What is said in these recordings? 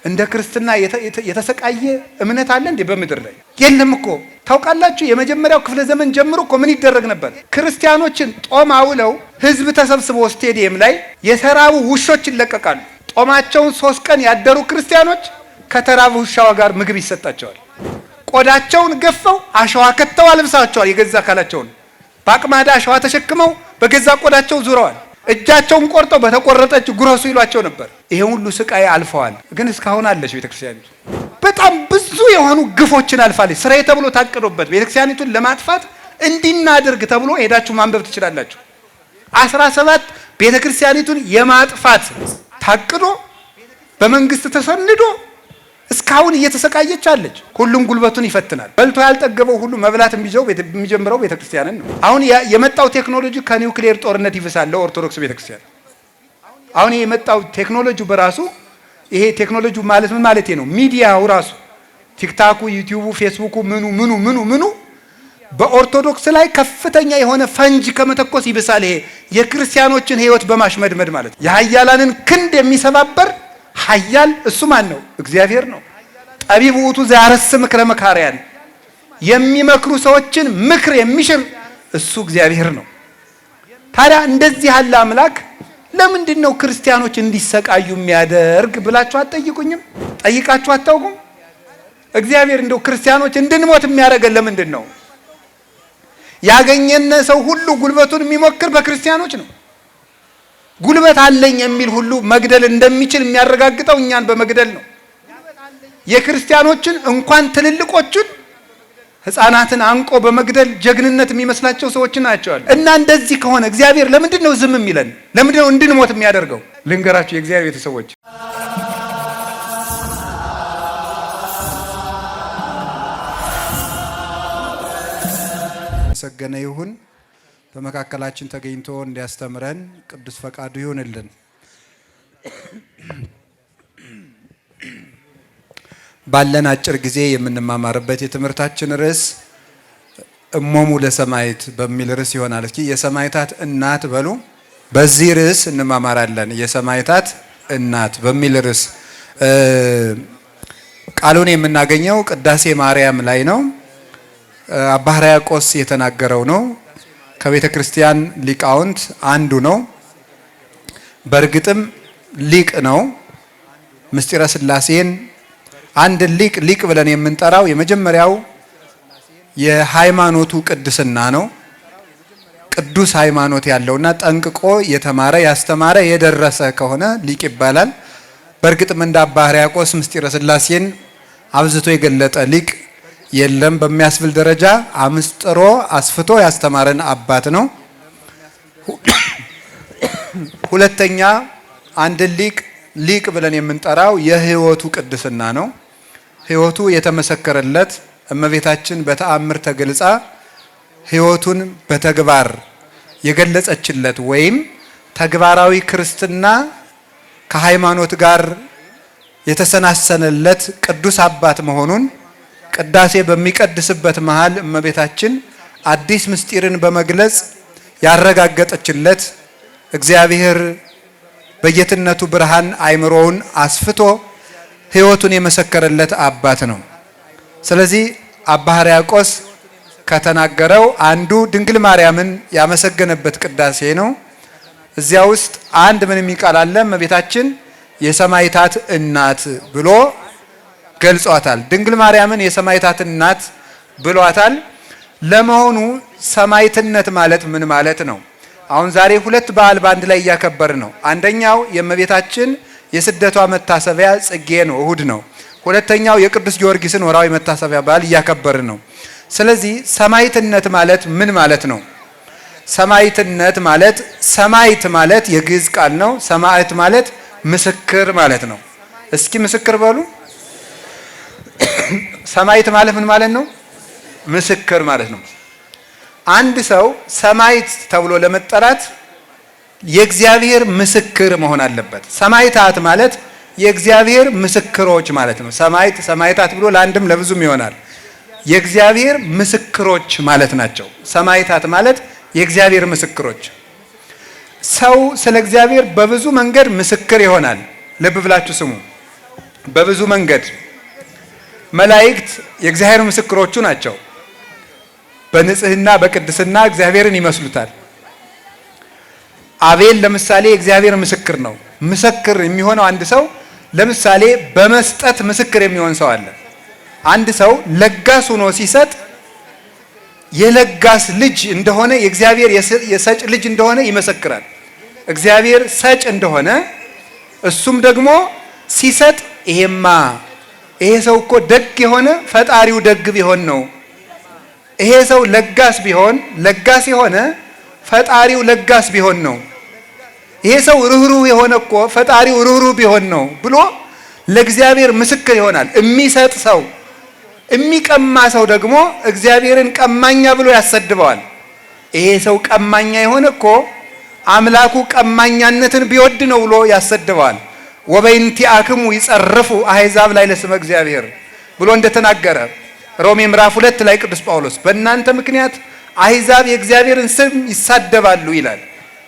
እንደ ክርስትና የተሰቃየ እምነት አለ እንዴ በምድር ላይ? የለም እኮ። ታውቃላችሁ የመጀመሪያው ክፍለ ዘመን ጀምሮ እኮ ምን ይደረግ ነበር? ክርስቲያኖችን ጦም አውለው ህዝብ ተሰብስቦ ስቴዲየም ላይ የተራቡ ውሾች ይለቀቃሉ። ጦማቸውን 3 ቀን ያደሩ ክርስቲያኖች ከተራቡ ውሻዋ ጋር ምግብ ይሰጣቸዋል። ቆዳቸውን ገፈው አሸዋ ከተው አልብሳቸዋል። የገዛ አካላቸውን በአቅማዳ አሸዋ ተሸክመው በገዛ ቆዳቸው ዙረዋል። እጃቸውን ቆርጠው በተቆረጠች ጉረሱ ይሏቸው ነበር። ይሄ ሁሉ ስቃይ አልፈዋል። ግን እስካሁን አለች ቤተክርስቲያኒቱ። በጣም ብዙ የሆኑ ግፎችን አልፋለች። ስራዬ ተብሎ ታቅዶበት ቤተክርስቲያኒቱን ለማጥፋት እንዲናደርግ ተብሎ ሄዳችሁ ማንበብ ትችላላችሁ። 17 ቤተክርስቲያኒቱን የማጥፋት ታቅዶ በመንግስት ተሰንዶ እስካሁን እየተሰቃየች አለች። ሁሉም ጉልበቱን ይፈትናል። በልቶ ያልጠገበው ሁሉ መብላት የሚጀምረው ቤተክርስቲያንን ነው። አሁን የመጣው ቴክኖሎጂ ከኒውክሌር ጦርነት ይብሳል ኦርቶዶክስ ቤተክርስቲያን። አሁን የመጣው ቴክኖሎጂ በራሱ ይሄ ቴክኖሎጂ ማለት ምን ማለት ነው? ሚዲያው ራሱ ቲክታኩ፣ ዩቲዩቡ፣ ፌስቡኩ ምኑ በኦርቶዶክስ ላይ ከፍተኛ የሆነ ፈንጅ ከመተኮስ ይብሳል። ይሄ የክርስቲያኖችን ህይወት በማሽመድመድ ማለት ነው። የኃያላንን ክንድ የሚሰባበር ኃያል እሱ ማን ነው? እግዚአብሔር ነው። ጠቢብ ውእቱ ዘያረስዕ ምክረ መካርያን፣ የሚመክሩ ሰዎችን ምክር የሚሽር እሱ እግዚአብሔር ነው። ታዲያ እንደዚህ ያለ አምላክ ለምንድን ነው ክርስቲያኖች እንዲሰቃዩ የሚያደርግ ብላችሁ አትጠይቁኝም? ጠይቃችሁ አታውቁም? እግዚአብሔር እንደው ክርስቲያኖች እንድንሞት የሚያደርገን ለምንድን ነው? ያገኘነ ሰው ሁሉ ጉልበቱን የሚሞክር በክርስቲያኖች ነው። ጉልበት አለኝ የሚል ሁሉ መግደል እንደሚችል የሚያረጋግጠው እኛን በመግደል ነው። የክርስቲያኖችን እንኳን ትልልቆቹን ሕፃናትን አንቆ በመግደል ጀግንነት የሚመስላቸው ሰዎች ናቸው። እና እንደዚህ ከሆነ እግዚአብሔር ለምንድን ነው ዝም የሚለን? ለምንድን ነው እንድንሞት የሚያደርገው? ልንገራችሁ የእግዚአብሔር ቤተሰቦች፣ ሰገነ ይሁን በመካከላችን ተገኝቶ እንዲያስተምረን ቅዱስ ፈቃዱ ይሁንልን። ባለን አጭር ጊዜ የምንማማርበት የትምህርታችን ርዕስ እሞሙ ለሰማዕት በሚል ርዕስ ይሆናል። እስኪ የሰማዕታት እናት በሉ። በዚህ ርዕስ እንማማራለን። የሰማዕታት እናት በሚል ርዕስ ቃሉን የምናገኘው ቅዳሴ ማርያም ላይ ነው። አባ ሕርያቆስ የተናገረው ነው። ከቤተ ክርስቲያን ሊቃውንት አንዱ ነው። በእርግጥም ሊቅ ነው። ምስጢረ ሥላሴን አንድ ሊቅ ብለን የምንጠራው የመጀመሪያው የሃይማኖቱ ቅድስና ነው። ቅዱስ ሃይማኖት ያለውና ጠንቅቆ የተማረ ያስተማረ የደረሰ ከሆነ ሊቅ ይባላል። በእርግጥም እንደ አባ ሕርያቆስ ምስጢረ ሥላሴን አብዝቶ የገለጠ ሊቅ የለም በሚያስብል ደረጃ አምስጥሮ አስፍቶ ያስተማረን አባት ነው። ሁለተኛ አንድ ሊቅ ብለን የምንጠራው የሕይወቱ ቅድስና ነው። ሕይወቱ የተመሰከረለት እመቤታችን በተአምር ተገልጻ ሕይወቱን በተግባር የገለጸችለት ወይም ተግባራዊ ክርስትና ከሃይማኖት ጋር የተሰናሰነለት ቅዱስ አባት መሆኑን ቅዳሴ በሚቀድስበት መሃል እመቤታችን አዲስ ምስጢርን በመግለጽ ያረጋገጠችለት እግዚአብሔር በጌትነቱ ብርሃን አይምሮውን አስፍቶ ሕይወቱን የመሰከረለት አባት ነው። ስለዚህ አባ ሕርያቆስ ከተናገረው አንዱ ድንግል ማርያምን ያመሰገነበት ቅዳሴ ነው። እዚያ ውስጥ አንድ ምን የሚቃል አለ? እመቤታችን የሰማዕታት እናት ብሎ ገልጿታል። ድንግል ማርያምን የሰማዕታት እናት ብሏታል። ለመሆኑ ሰማዕትነት ማለት ምን ማለት ነው? አሁን ዛሬ ሁለት በዓል በአንድ ላይ እያከበር ነው። አንደኛው የእመቤታችን የስደቷ መታሰቢያ ጽጌ ነው፣ እሁድ ነው። ሁለተኛው የቅዱስ ጊዮርጊስን ወራዊ መታሰቢያ በዓል እያከበር ነው። ስለዚህ ሰማዕትነት ማለት ምን ማለት ነው? ሰማዕትነት ማለት ሰማዕት ማለት የግዕዝ ቃል ነው። ሰማዕት ማለት ምስክር ማለት ነው። እስኪ ምስክር በሉ። ሰማዕት ማለት ምን ማለት ነው? ምስክር ማለት ነው። አንድ ሰው ሰማዕት ተብሎ ለመጠራት የእግዚአብሔር ምስክር መሆን አለበት። ሰማዕታት ማለት የእግዚአብሔር ምስክሮች ማለት ነው። ሰማዕታት ብሎ ለአንድም ለብዙም ይሆናል። የእግዚአብሔር ምስክሮች ማለት ናቸው። ሰማዕታት ማለት የእግዚአብሔር ምስክሮች። ሰው ስለ እግዚአብሔር በብዙ መንገድ ምስክር ይሆናል። ልብ ብላችሁ ስሙ። በብዙ መንገድ መላእክት የእግዚአብሔር ምስክሮቹ ናቸው። በንጽህና በቅድስና እግዚአብሔርን ይመስሉታል። አቤል ለምሳሌ የእግዚአብሔር ምስክር ነው። ምስክር የሚሆነው አንድ ሰው ለምሳሌ በመስጠት ምስክር የሚሆን ሰው አለ። አንድ ሰው ለጋስ ሆኖ ሲሰጥ የለጋስ ልጅ እንደሆነ የእግዚአብሔር የሰጭ ልጅ እንደሆነ ይመሰክራል። እግዚአብሔር ሰጭ እንደሆነ እሱም ደግሞ ሲሰጥ ይሄ ሰው እኮ ደግ የሆነ ፈጣሪው ደግ ቢሆን ነው። ይሄ ሰው ለጋስ ቢሆን ለጋስ የሆነ ፈጣሪው ለጋስ ቢሆን ነው። ይሄ ሰው ርህሩህ የሆነ እኮ ፈጣሪው ርህሩህ ቢሆን ነው ብሎ ለእግዚአብሔር ምስክር ይሆናል። የሚሰጥ ሰው የሚቀማ ሰው ደግሞ እግዚአብሔርን ቀማኛ ብሎ ያሰድበዋል። ይሄ ሰው ቀማኛ የሆነ እኮ አምላኩ ቀማኛነትን ቢወድ ነው ብሎ ያሰድበዋል። ወበእንቲአክሙ ይጸርፉ አሕዛብ ላይ ለስመ እግዚአብሔር ብሎ እንደተናገረ ሮሜ ምዕራፍ 2 ላይ ቅዱስ ጳውሎስ በእናንተ ምክንያት አሕዛብ የእግዚአብሔርን ስም ይሳደባሉ ይላል።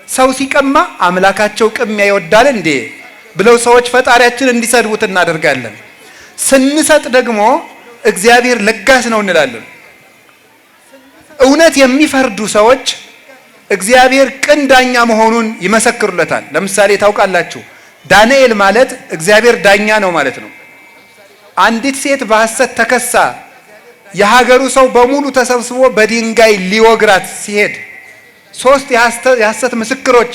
ሰው ሲቀማ አምላካቸው ቅሚያ ይወዳል እንዴ ብለው ሰዎች ፈጣሪያችን እንዲሰድቡት እናደርጋለን። ስንሰጥ ደግሞ እግዚአብሔር ለጋስ ነው እንላለን። እውነት የሚፈርዱ ሰዎች እግዚአብሔር ቅን ዳኛ መሆኑን ይመሰክሩለታል። ለምሳሌ ታውቃላችሁ፣ ዳንኤል ማለት እግዚአብሔር ዳኛ ነው ማለት ነው። አንዲት ሴት በሐሰት ተከሳ የሀገሩ ሰው በሙሉ ተሰብስቦ በድንጋይ ሊወግራት ሲሄድ 3 የሐሰት ምስክሮች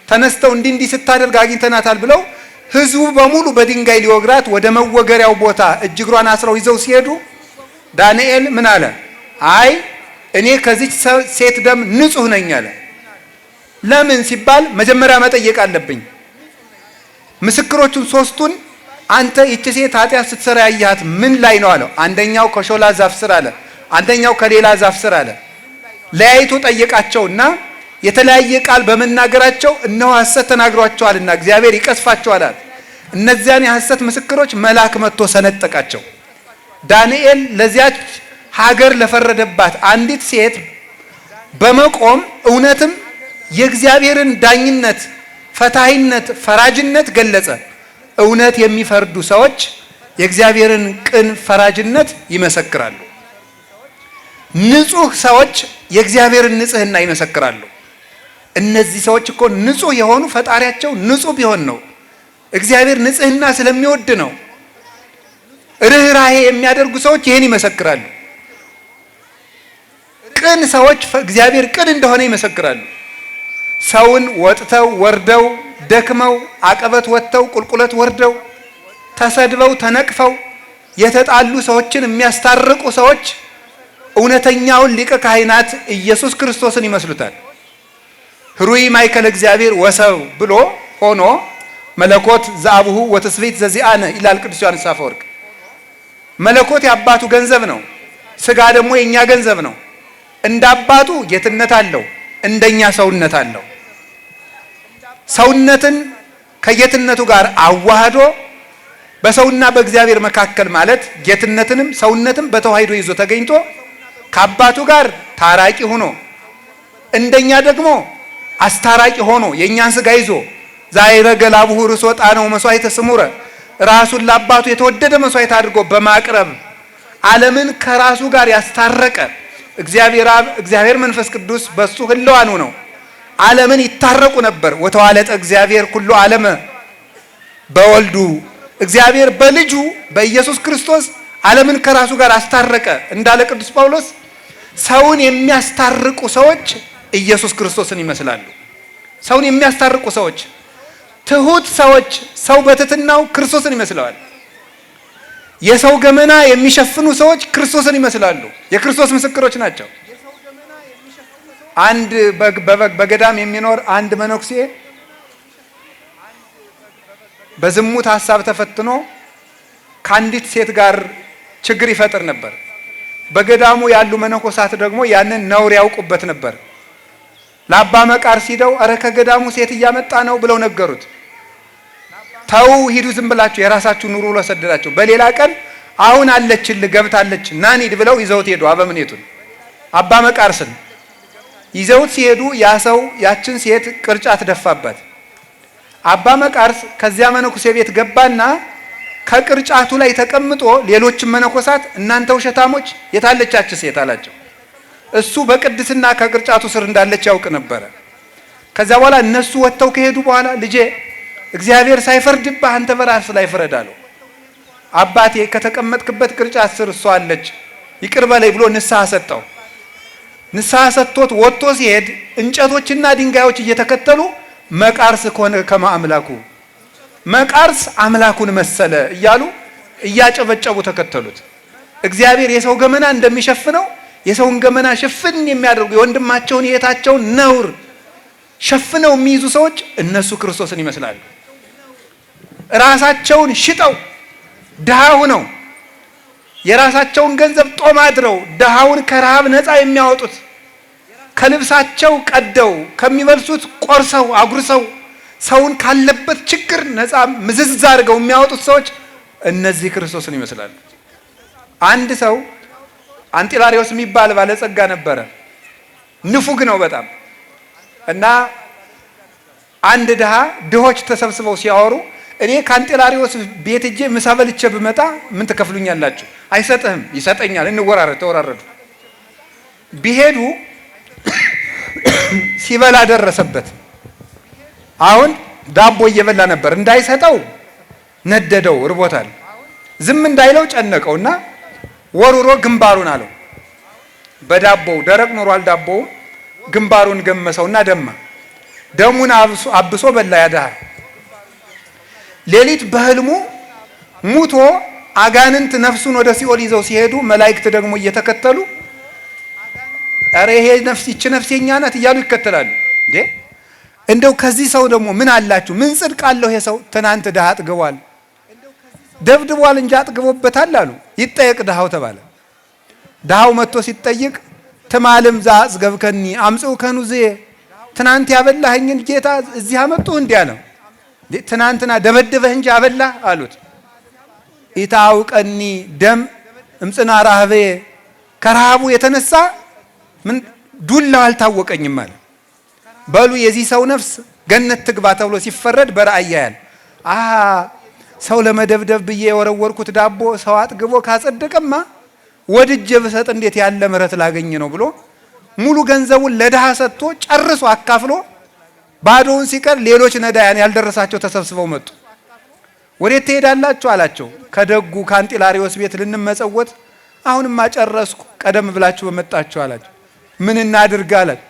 ተነስተው እንዲህ ስታደርግ አግኝተናታል ብለው ህዝቡ በሙሉ በድንጋይ ሊወግራት ወደ መወገሪያው ቦታ እጅግሯን አስረው ይዘው ሲሄዱ ዳንኤል ምን አለ? አይ እኔ ከዚች ሴት ደም ንጹህ ነኝ አለ። ለምን ሲባል መጀመሪያ መጠየቅ አለብኝ። ምስክሮቹን 3ቱን አንተ ይቺ ሴት ኃጢአት ስትሰራ ያያት ምን ላይ ነው አለው። አንደኛው ከሾላ ዛፍ ስር አለ፣ አንደኛው ከሌላ ዛፍ ስር አለ። ለያይቶ ጠየቃቸውና የተለያየ ቃል በመናገራቸው እነሆ ሐሰት ተናግሯቸዋልና እግዚአብሔር ይቀስፋቸዋል አለ። እነዚያን የሐሰት ምስክሮች መልአክ መጥቶ ሰነጠቃቸው። ዳንኤል ለዚያች ሀገር ለፈረደባት አንዲት ሴት በመቆም እውነትም የእግዚአብሔርን ዳኝነት፣ ፈታሂነት፣ ፈራጅነት ገለጸ። እውነት የሚፈርዱ ሰዎች የእግዚአብሔርን ቅን ፈራጅነት ይመሰክራሉ። ንጹህ ሰዎች የእግዚአብሔርን ንጽህና ይመሰክራሉ። እነዚህ ሰዎች እኮ ንጹህ የሆኑ ፈጣሪያቸው ንጹህ ቢሆን ነው። እግዚአብሔር ንጽህና ስለሚወድ ነው። ርህራሄ የሚያደርጉ ሰዎች ይህን ይመሰክራሉ። ቅን ሰዎች እግዚአብሔር ቅን እንደሆነ ይመሰክራሉ። ሰውን ወጥተው ወርደው ደክመው አቀበት ወጥተው ቁልቁለት ወርደው ተሰድበው ተነቅፈው የተጣሉ ሰዎችን የሚያስታርቁ ሰዎች እውነተኛውን ሊቀ ካህናት ኢየሱስ ክርስቶስን ይመስሉታል። ህሩይ ማእከለ እግዚአብሔር ወሰብ ብሎ ሆኖ መለኮት ዘአቡሁ ወትስብእት ዘዚአነ ይላል ቅዱስ ዮሐንስ አፈወርቅ። መለኮት የአባቱ ገንዘብ ነው፣ ስጋ ደግሞ የኛ ገንዘብ ነው። እንደ አባቱ ጌትነት አለው፣ እንደኛ ሰውነት አለው። ሰውነትን ከጌትነቱ ጋር አዋህዶ በሰውና በእግዚአብሔር መካከል ማለት ጌትነትንም ሰውነትም በተዋህዶ ይዞ ተገኝቶ ከአባቱ ጋር ታራቂ ሆኖ እንደኛ ደግሞ አስታራቂ ሆኖ የኛን ስጋ ይዞ ዛይረገ ላቡሁ ርሶ ጣነው መስዋዕተ ስሙረ ራሱን ለአባቱ የተወደደ መስዋዕት አድርጎ በማቅረብ ዓለምን ከራሱ ጋር ያስታረቀ እግዚአብሔር አብ እግዚአብሔር መንፈስ ቅዱስ በሱ ህልዋኑ ነው። ዓለምን ይታረቁ ነበር። ወተዋለጠ እግዚአብሔር ኩሉ ዓለመ በወልዱ እግዚአብሔር በልጁ በኢየሱስ ክርስቶስ ዓለምን ከራሱ ጋር አስታረቀ እንዳለ ቅዱስ ጳውሎስ ሰውን የሚያስታርቁ ሰዎች ኢየሱስ ክርስቶስን ይመስላሉ። ሰውን የሚያስታርቁ ሰዎች፣ ትሁት ሰዎች ሰው በትህትናው ክርስቶስን ይመስለዋል። የሰው ገመና የሚሸፍኑ ሰዎች ክርስቶስን ይመስላሉ። የክርስቶስ ምስክሮች ናቸው። አንድ በገዳም የሚኖር አንድ መነኩሴ በዝሙት ሐሳብ ተፈትኖ ከአንዲት ሴት ጋር ችግር ይፈጥር ነበር። በገዳሙ ያሉ መነኮሳት ደግሞ ያንን ነውር ያውቁበት ነበር። ለአባ መቃርስ ሂደው አረ ከገዳሙ ሴት እያመጣ ነው ብለው ነገሩት። ተው ሂዱ፣ ዝም ብላችሁ የራሳችሁ ኑሩ ብሎ ሰደዳቸው። በሌላ ቀን አሁን አለችልህ ገብታለች ና እንሂድ ብለው ይዘውት ሄዱ። አበምኔቱን አባ መቃርስን ይዘውት ሲሄዱ ያ ሰው ያችን ሴት ቅርጫት ደፋባት። አባ መቃርስ ከዚያ መነኩሴ ቤት ገባና ከቅርጫቱ ላይ ተቀምጦ ሌሎችም መነኮሳት እናንተ ውሸታሞች የታለቻች ሴት አላቸው። እሱ በቅድስና ከቅርጫቱ ስር እንዳለች ያውቅ ነበረ። ከዛ በኋላ እነሱ ወጥተው ከሄዱ በኋላ ልጄ እግዚአብሔር ሳይፈርድብህ አንተ በራስህ ላይ ፍረድ አለው። አባቴ ከተቀመጥክበት ቅርጫት ስር እሷ አለች ይቅር በለኝ ብሎ ንስሐ ሰጠው። ንስሐ ሰጥቶት ወጥቶ ሲሄድ እንጨቶችና ድንጋዮች እየተከተሉ መቃርስ ኮነ ከመ አምላኩ መቃርስ አምላኩን መሰለ እያሉ እያጨበጨቡ ተከተሉት። እግዚአብሔር የሰው ገመና እንደሚሸፍነው የሰውን ገመና ሽፍን የሚያደርጉ የወንድማቸውን የእህታቸውን ነውር ሸፍነው የሚይዙ ሰዎች እነሱ ክርስቶስን ይመስላሉ። ራሳቸውን ሽጠው ድሃ ሆነው የራሳቸውን ገንዘብ ጦም አድረው ድሃውን ከረሃብ ነፃ የሚያወጡት ከልብሳቸው ቀደው ከሚበልሱት ቆርሰው አጉርሰው ሰውን ካለበት ችግር ነፃ ምዝዝ አድርገው የሚያወጡት ሰዎች እነዚህ ክርስቶስን ይመስላሉ። አንድ ሰው አንጢላሪዎስ የሚባል ባለጸጋ ነበረ። ንፉግ ነው በጣም እና አንድ ድሆች ተሰብስበው ሲያወሩ እኔ ከአንጢላሪዎስ ቤት እጄ ምሳ በልቼ ብመጣ ምን ትከፍሉኛላችሁ? አይሰጥህም። ይሰጠኛል። ተወራረዱ። ቢሄዱ ሲበላ ደረሰበት። አሁን ዳቦ እየበላ ነበር። እንዳይሰጠው ነደደው፣ እርቦታል። ዝም እንዳይለው ጨነቀውና ወሩሮ ግንባሩን አለው። በዳቦው ደረቅ ኖሯል። ዳቦው ግንባሩን ገመሰውና ደማ። ደሙን አብሶ በላ። ያድሃ ሌሊት በህልሙ ሙቶ አጋንንት ነፍሱን ወደ ሲኦል ይዘው ሲሄዱ መላእክት ደግሞ እየተከተሉ አረ ይሄ ይቺ ነፍስ የኛ ናት እያሉ ይከተላሉ። እንዴ እንደው ከዚህ ሰው ደግሞ ምን አላችሁ? ምን ጽድቅ አለው ይሄ ሰው? ትናንት ድሃ አጥግቧል፣ ደብድቧል እንጂ አጥግቦበታል አሉ። ይጠየቅ ድሃው ተባለ። ድሃው መጥቶ ሲጠይቅ ትማልም ዘአጽገብከኒ አምጽኡ ከኑዜ ትናንት ያበላኸኝን ጌታ እዚህ አመጡህ እንዲህ አለው። ትናንትና ደበደበህ እንጂ አበላህ አሉት። ኢታውቀኒ ደም እምጽና ረሃቤ ከረሃቡ የተነሳ ምን ዱላው አልታወቀኝም አለ። በሉ የዚህ ሰው ነፍስ ገነት ትግባ ተብሎ ሲፈረድ በራእይ ያያል። ሰው ለመደብደብ ብዬ የወረወርኩት ዳቦ ሰው አጥግቦ ካጸደቀማ ወድጄ ብሰጥ እንዴት ያለ ምሕረት ላገኝ ነው ብሎ ሙሉ ገንዘቡን ለድሃ ሰጥቶ ጨርሶ አካፍሎ ባዶውን ሲቀር ሌሎች ነዳያን ያልደረሳቸው ተሰብስበው መጡ። ወዴት ትሄዳላችሁ አላቸው። ከደጉ ከአንጢላሪዎስ ቤት ልንመጸወት፣ አሁንማ ጨረስኩ፣ ቀደም ብላችሁ በመጣችሁ አላቸው። ምን እናድርግ አላቸው።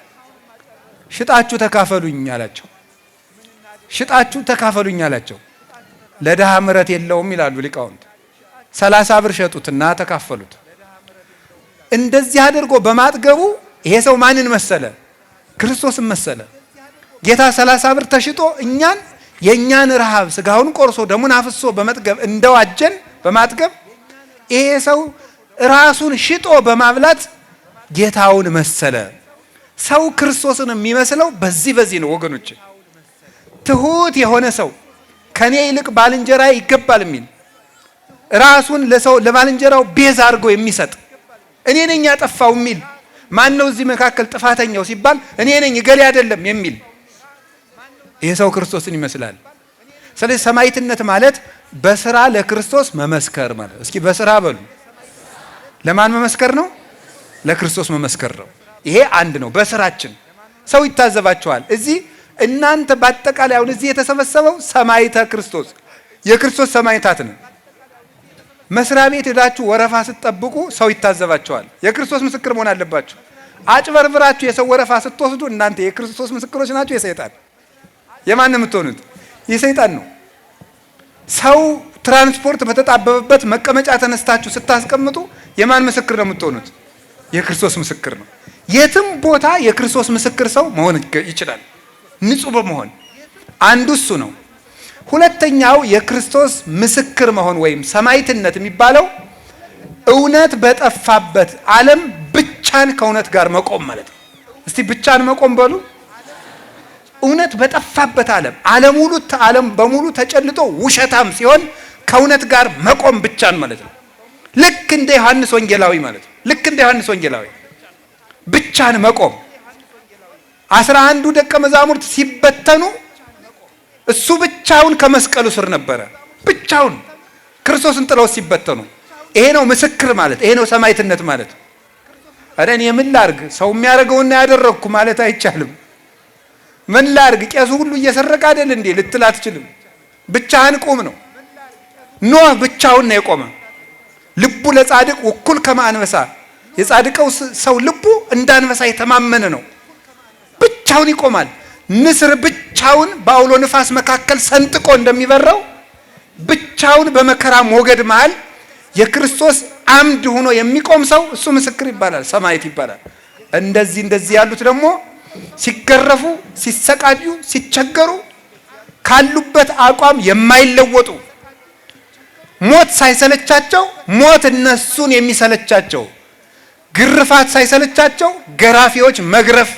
ሽጣችሁ ተካፈሉኝ አላቸው። ሽጣችሁ ተካፈሉኝ አላቸው። ለድሃ ምሕረት የለውም ይላሉ ሊቃውንት። 30 ብር ሸጡትና ተካፈሉት። እንደዚህ አድርጎ በማጥገቡ ይሄ ሰው ማንን መሰለ? ክርስቶስን መሰለ። ጌታ 30 ብር ተሽጦ እኛን የእኛን ረሃብ ስጋውን ቆርሶ ደሙን አፍሶ በመጥገብ እንደዋጀን በማጥገብ ይሄ ሰው ራሱን ሽጦ በማብላት ጌታውን መሰለ። ሰው ክርስቶስን የሚመስለው በዚህ ነው ወገኖች። ትሁት የሆነ ሰው ከኔ ይልቅ ባልንጀራ ይገባል የሚል ራሱን ለሰው ለባልንጀራው ቤዛ አድርጎ የሚሰጥ እኔ ነኝ ያጠፋው የሚል ማን ነው? እዚህ መካከል ጥፋተኛው ሲባል እኔ ነኝ እገሌ አይደለም የሚል ይሄ ሰው ክርስቶስን ይመስላል። ስለዚህ ሰማዕትነት ማለት በስራ ለክርስቶስ መመስከር ማለት። እስኪ በስራ በሉ። ለማን መመስከር ነው? ለክርስቶስ መመስከር ነው። ይሄ አንድ ነው። በስራችን ሰው ይታዘባቸዋል። እዚህ እናንተ በአጠቃላይ አሁን እዚህ የተሰበሰበው ሰማዕተ ክርስቶስ የክርስቶስ ሰማዕታት ነው። መስሪያ ቤት ሄዳችሁ ወረፋ ስትጠብቁ ሰው ይታዘባቸዋል። የክርስቶስ ምስክር መሆን አለባችሁ። አጭበርብራችሁ የሰው ወረፋ ስትወስዱ እናንተ የክርስቶስ ምስክሮች ናችሁ። የሰይጣን የማን ነው የምትሆኑት? የሰይጣን ነው። ሰው ትራንስፖርት በተጣበበበት መቀመጫ ተነስታችሁ ስታስቀምጡ የማን ምስክር ነው የምትሆኑት? የክርስቶስ ምስክር ነው። የትም ቦታ የክርስቶስ ምስክር ሰው መሆን ይችላል፣ ንጹህ በመሆን አንዱ እሱ ነው። ሁለተኛው የክርስቶስ ምስክር መሆን ወይም ሰማዕትነት የሚባለው እውነት በጠፋበት ዓለም ብቻን ከእውነት ጋር መቆም ማለት ነው። እስቲ ብቻን መቆም በሉ። እውነት በጠፋበት ዓለም በሙሉ ተጨልጦ ውሸታም ሲሆን ከእውነት ጋር መቆም ብቻን ማለት ነው። ልክ እንደ ዮሐንስ ወንጌላዊ ማለት ነው። ልክ እንደ ዮሐንስ ወንጌላዊ ብቻን መቆም። 11 ደቀ መዛሙርት ሲበተኑ እሱ ብቻውን ከመስቀሉ ስር ነበረ። ብቻውን ክርስቶስን ጥለው ሲበተኑ። ይሄ ነው ምስክር ማለት፣ ይሄ ነው ሰማዕትነት ማለት። እኔ ምን ላርግ ሰው የሚያደርገውና ያደረግኩ ማለት አይቻልም። ምን ላርግ ቄሱ ሁሉ እየሰረቀ አይደል እንዴ ልትል አትችልም። ብቻህን ቁም ነው። ኖህ ብቻውን ነው የቆመ። ልቡ ለጻድቅ ወኩል ከማንበሳ፣ የጻድቀው ሰው ልቡ እንዳንበሳ የተማመነ ነው። ብቻውን ይቆማል። ንስር ብቻውን በአውሎ ንፋስ መካከል ሰንጥቆ እንደሚበረው ብቻውን በመከራ ሞገድ መሃል የክርስቶስ አምድ ሆኖ የሚቆም ሰው እሱ ምስክር ይባላል፣ ሰማዕት ይባላል። እንደዚህ ያሉት ደግሞ ሲገረፉ፣ ሲሰቃዩ፣ ሲቸገሩ ካሉበት አቋም የማይለወጡ ሞት ሳይሰለቻቸው ሞት እነሱን የሚሰለቻቸው፣ ግርፋት ሳይሰለቻቸው ገራፊዎች መግረፍ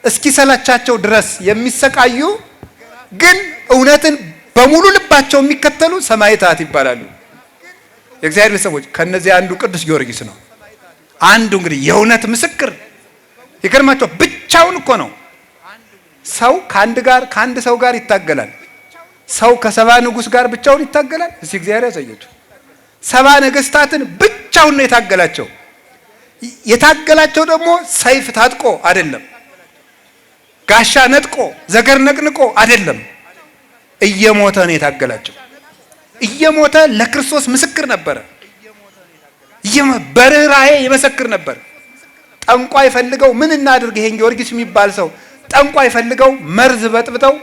እስኪሰለቻቸው ድረስ የሚሰቃዩ ግን እውነትን በሙሉ ልባቸው የሚከተሉ ሰማዕታት ይባላሉ። የእግዚአብሔር ሰዎች ከነዚህ አንዱ ቅዱስ ጊዮርጊስ ነው። አንዱ እንግዲህ የእውነት ምስክር ይገርማቸው። ብቻውን እኮ ነው። ሰው ከአንድ ሰው ጋር ይታገላል። ሰው ከሰባ ንጉሥ ጋር ብቻውን ይታገላል። እስቲ እግዚአብሔር ያሳያችሁ። ሰባ ነገስታትን ብቻውን ነው የታገላቸው። የታገላቸው ደግሞ ሰይፍ ታጥቆ አይደለም፣ ጋሻ ነጥቆ ዘገር ነቅንቆ አይደለም፣ እየሞተ ነው የታገላቸው። እየሞተ ለክርስቶስ ምስክር ነበረ። በርህራሄ ይመሰክር ነበር። ጠንቋይ ፈልገው ምን እናድርግ ይሄን ጊዮርጊስ የሚባል ሰው ጠንቋይ ፈልገው መርዝ በጥብጠው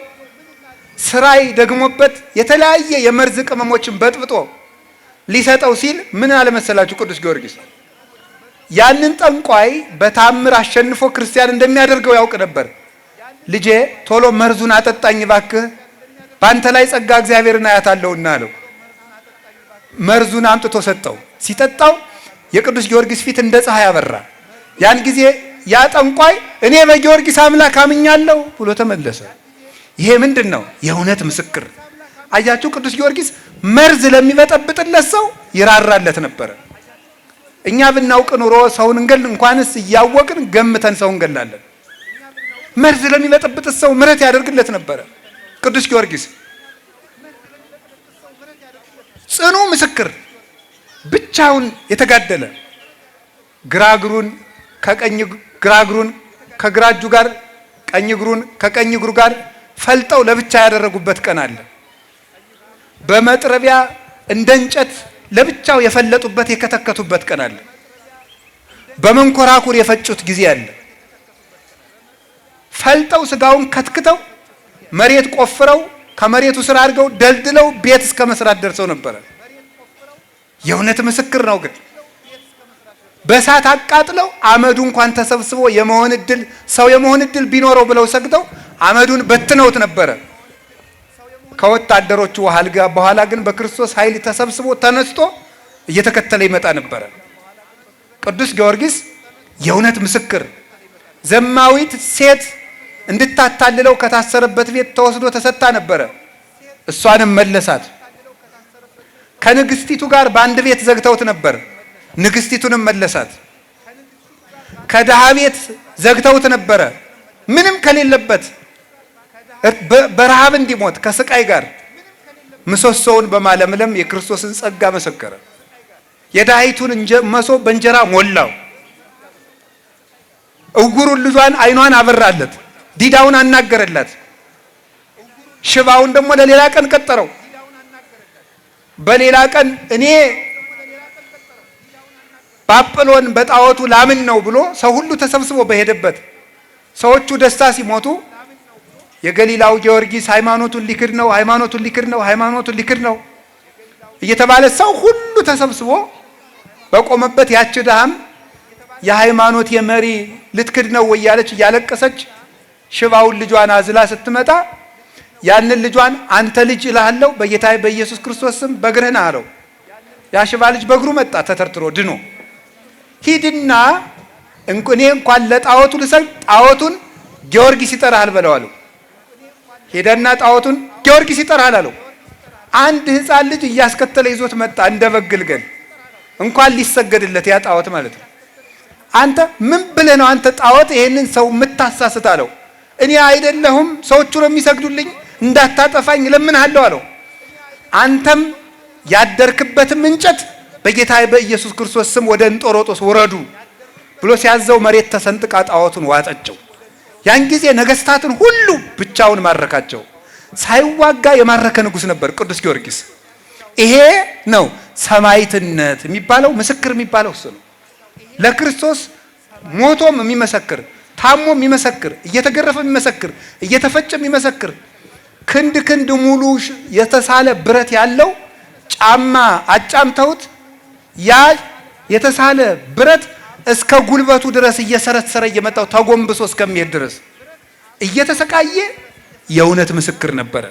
ስራይ ደግሞበት የተለያየ የመርዝ ቅመሞችን በጥብጦ ሊሰጠው ሲል ምን አለመሰላችሁ ቅዱስ ጊዮርጊስ ያንን ጠንቋይ በታምር አሸንፎ ክርስቲያን እንደሚያደርገው ያውቅ ነበር። ልጄ ቶሎ መርዙን አጠጣኝ ባክህ፣ ባንተ ላይ ጸጋ እግዚአብሔርን አያታለሁና አለው። መርዙን አምጥቶ ሰጠው። ሲጠጣው የቅዱስ ጊዮርጊስ ፊት እንደ ፀሐይ አበራ። ያን ጊዜ ያ ጠንቋይ እኔ በጊዮርጊስ አምላክ አምኛለሁ ብሎ ተመለሰ። ይሄ ምንድን ነው? የእውነት ምስክር። አያችሁ፣ ቅዱስ ጊዮርጊስ መርዝ ለሚበጠብጥለት ሰው ይራራለት ነበረ። እኛ ብናውቅ ኑሮ ሰውን እንኳንስ እያወቅን ገምተን ሰው እንገላለን። መርዝ ለሚበጠብጥ ሰው ምሕረት ያደርግለት ነበረ። ቅዱስ ጊዮርጊስ ጽኑ ምስክር፣ ብቻውን የተጋደለ ግራግሩን ከግራ እጁ ጋር ቀኝ እግሩን ከቀኝ እግሩ ጋር ፈልጠው ለብቻ ያደረጉበት ቀን አለ። በመጥረቢያ እንደ እንጨት ለብቻው የፈለጡበት የከተከቱበት ቀን አለ። በመንኮራኩር የፈጩት ጊዜ አለ። ፈልጠው ስጋውን ከትክተው መሬት ቆፍረው ከመሬቱ ስር አድርገው ደልድለው ቤት እስከ መስራት ደርሰው ነበረ። የእውነት ምስክር ነው። ግን በእሳት አቃጥለው አመዱ እንኳን ተሰብስቦ ሰው የመሆን እድል ቢኖረው ብለው ሰግተው አመዱን በትነውት ነበረ። ከወታደሮቹ በኋላ ግን በክርስቶስ ኃይል ተሰብስቦ ተነስቶ እየተከተለ ይመጣ ነበረ። ቅዱስ ጊዮርጊስ የእውነት ምስክር፣ ዘማዊት ሴት እንድታታልለው ከታሰረበት ቤት ተወስዶ ተሰጣ ነበረ። እሷንም መለሳት። ከንግስቲቱ ጋር በአንድ ቤት ዘግተውት ነበር። ንግስቲቱንም መለሳት። ከድሃ ቤት ዘግተውት ነበረ። ምንም ከሌለበት በረሃብ እንዲሞት ከስቃይ ጋር ምሰሶውን በማለምለም የክርስቶስን ጸጋ መሰከረ። የድሃይቱን መሶብ በእንጀራ ሞላው። እውሩን ልጇን አይኗን አበራለት። ዲዳውን አናገረላት። ሽባውን ደግሞ ለሌላ ቀን ቀጠረው። በሌላ ቀን እኔ በአጵሎን በጣዖቱ ላምን ነው ብሎ ሰው ሁሉ ተሰብስቦ በሄደበት ሰዎቹ ደስታ ሲሞቱ የገሊላው ጊዮርጊስ ሃይማኖቱን ሊክድ ነው እየተባለ ሰው ሁሉ ተሰብስቦ በቆመበት ያች ድሃም የሃይማኖት የመሪ ልትክድ ነው እያለች እያለቀሰች ሽባውን ልጇን አዝላ ስትመጣ ያንን ልጇን አንተ ልጅ እልሃለሁ በጌታዬ በኢየሱስ ክርስቶስ ስም በእግርህ ና አለው። ያ ሽባ ልጅ በእግሩ መጣ ተተርትሮ ድኖ። ሂድና እኔ እንኳን ለጣዖቱ ልሰግድ ጣዖቱን ጊዮርጊስ ይጠራሃል በለው አለው። ሄደና ጣዖቱን ጊዮርጊስ ይጠራሃል አለው። አንድ ሕፃን ልጅ እያስከተለ ይዞት መጣ እንደ በግ ግልገል፣ እንኳን ሊሰገድለት ያ ጣዖት ማለት ነው። አንተ ምን ብለህ ነው አንተ ጣዖት ይሄንን ሰው የምታሳስት አለው። እኔ አይደለሁም ሰዎቹ ነው የሚሰግዱልኝ እንዳታጠፋኝ ለምንሃለሁ አለው። አንተም ያደርክበትም እንጨት በጌታ በኢየሱስ ክርስቶስ ስም ወደ እንጦሮጦስ ወረዱ ብሎ ሲያዘው መሬት ተሰንጥቃ ጣዖቱን ዋጠቸው። ያን ጊዜ ነገስታትን ሁሉ ብቻውን ማረካቸው። ሳይዋጋ የማረከ ንጉስ ነበር ቅዱስ ጊዮርጊስ። ይሄ ነው ሰማዕትነት የሚባለው፣ ምስክር የሚባለው እሱ ነው። ለክርስቶስ ሞቶም የሚመሰክር፣ ታሞ የሚመሰክር፣ እየተገረፈ የሚመሰክር፣ እየተፈጨ የሚመሰክር፣ ክንድ ክንድ ሙሉ የተሳለ ብረት ያለው ጫማ አጫምተውት ያ የተሳለ ብረት እስከ ጉልበቱ ድረስ እየሰረሰረ እየመጣው ተጎንብሶ እስከሚሄድ ድረስ እየተሰቃየ የእውነት ምስክር ነበረ።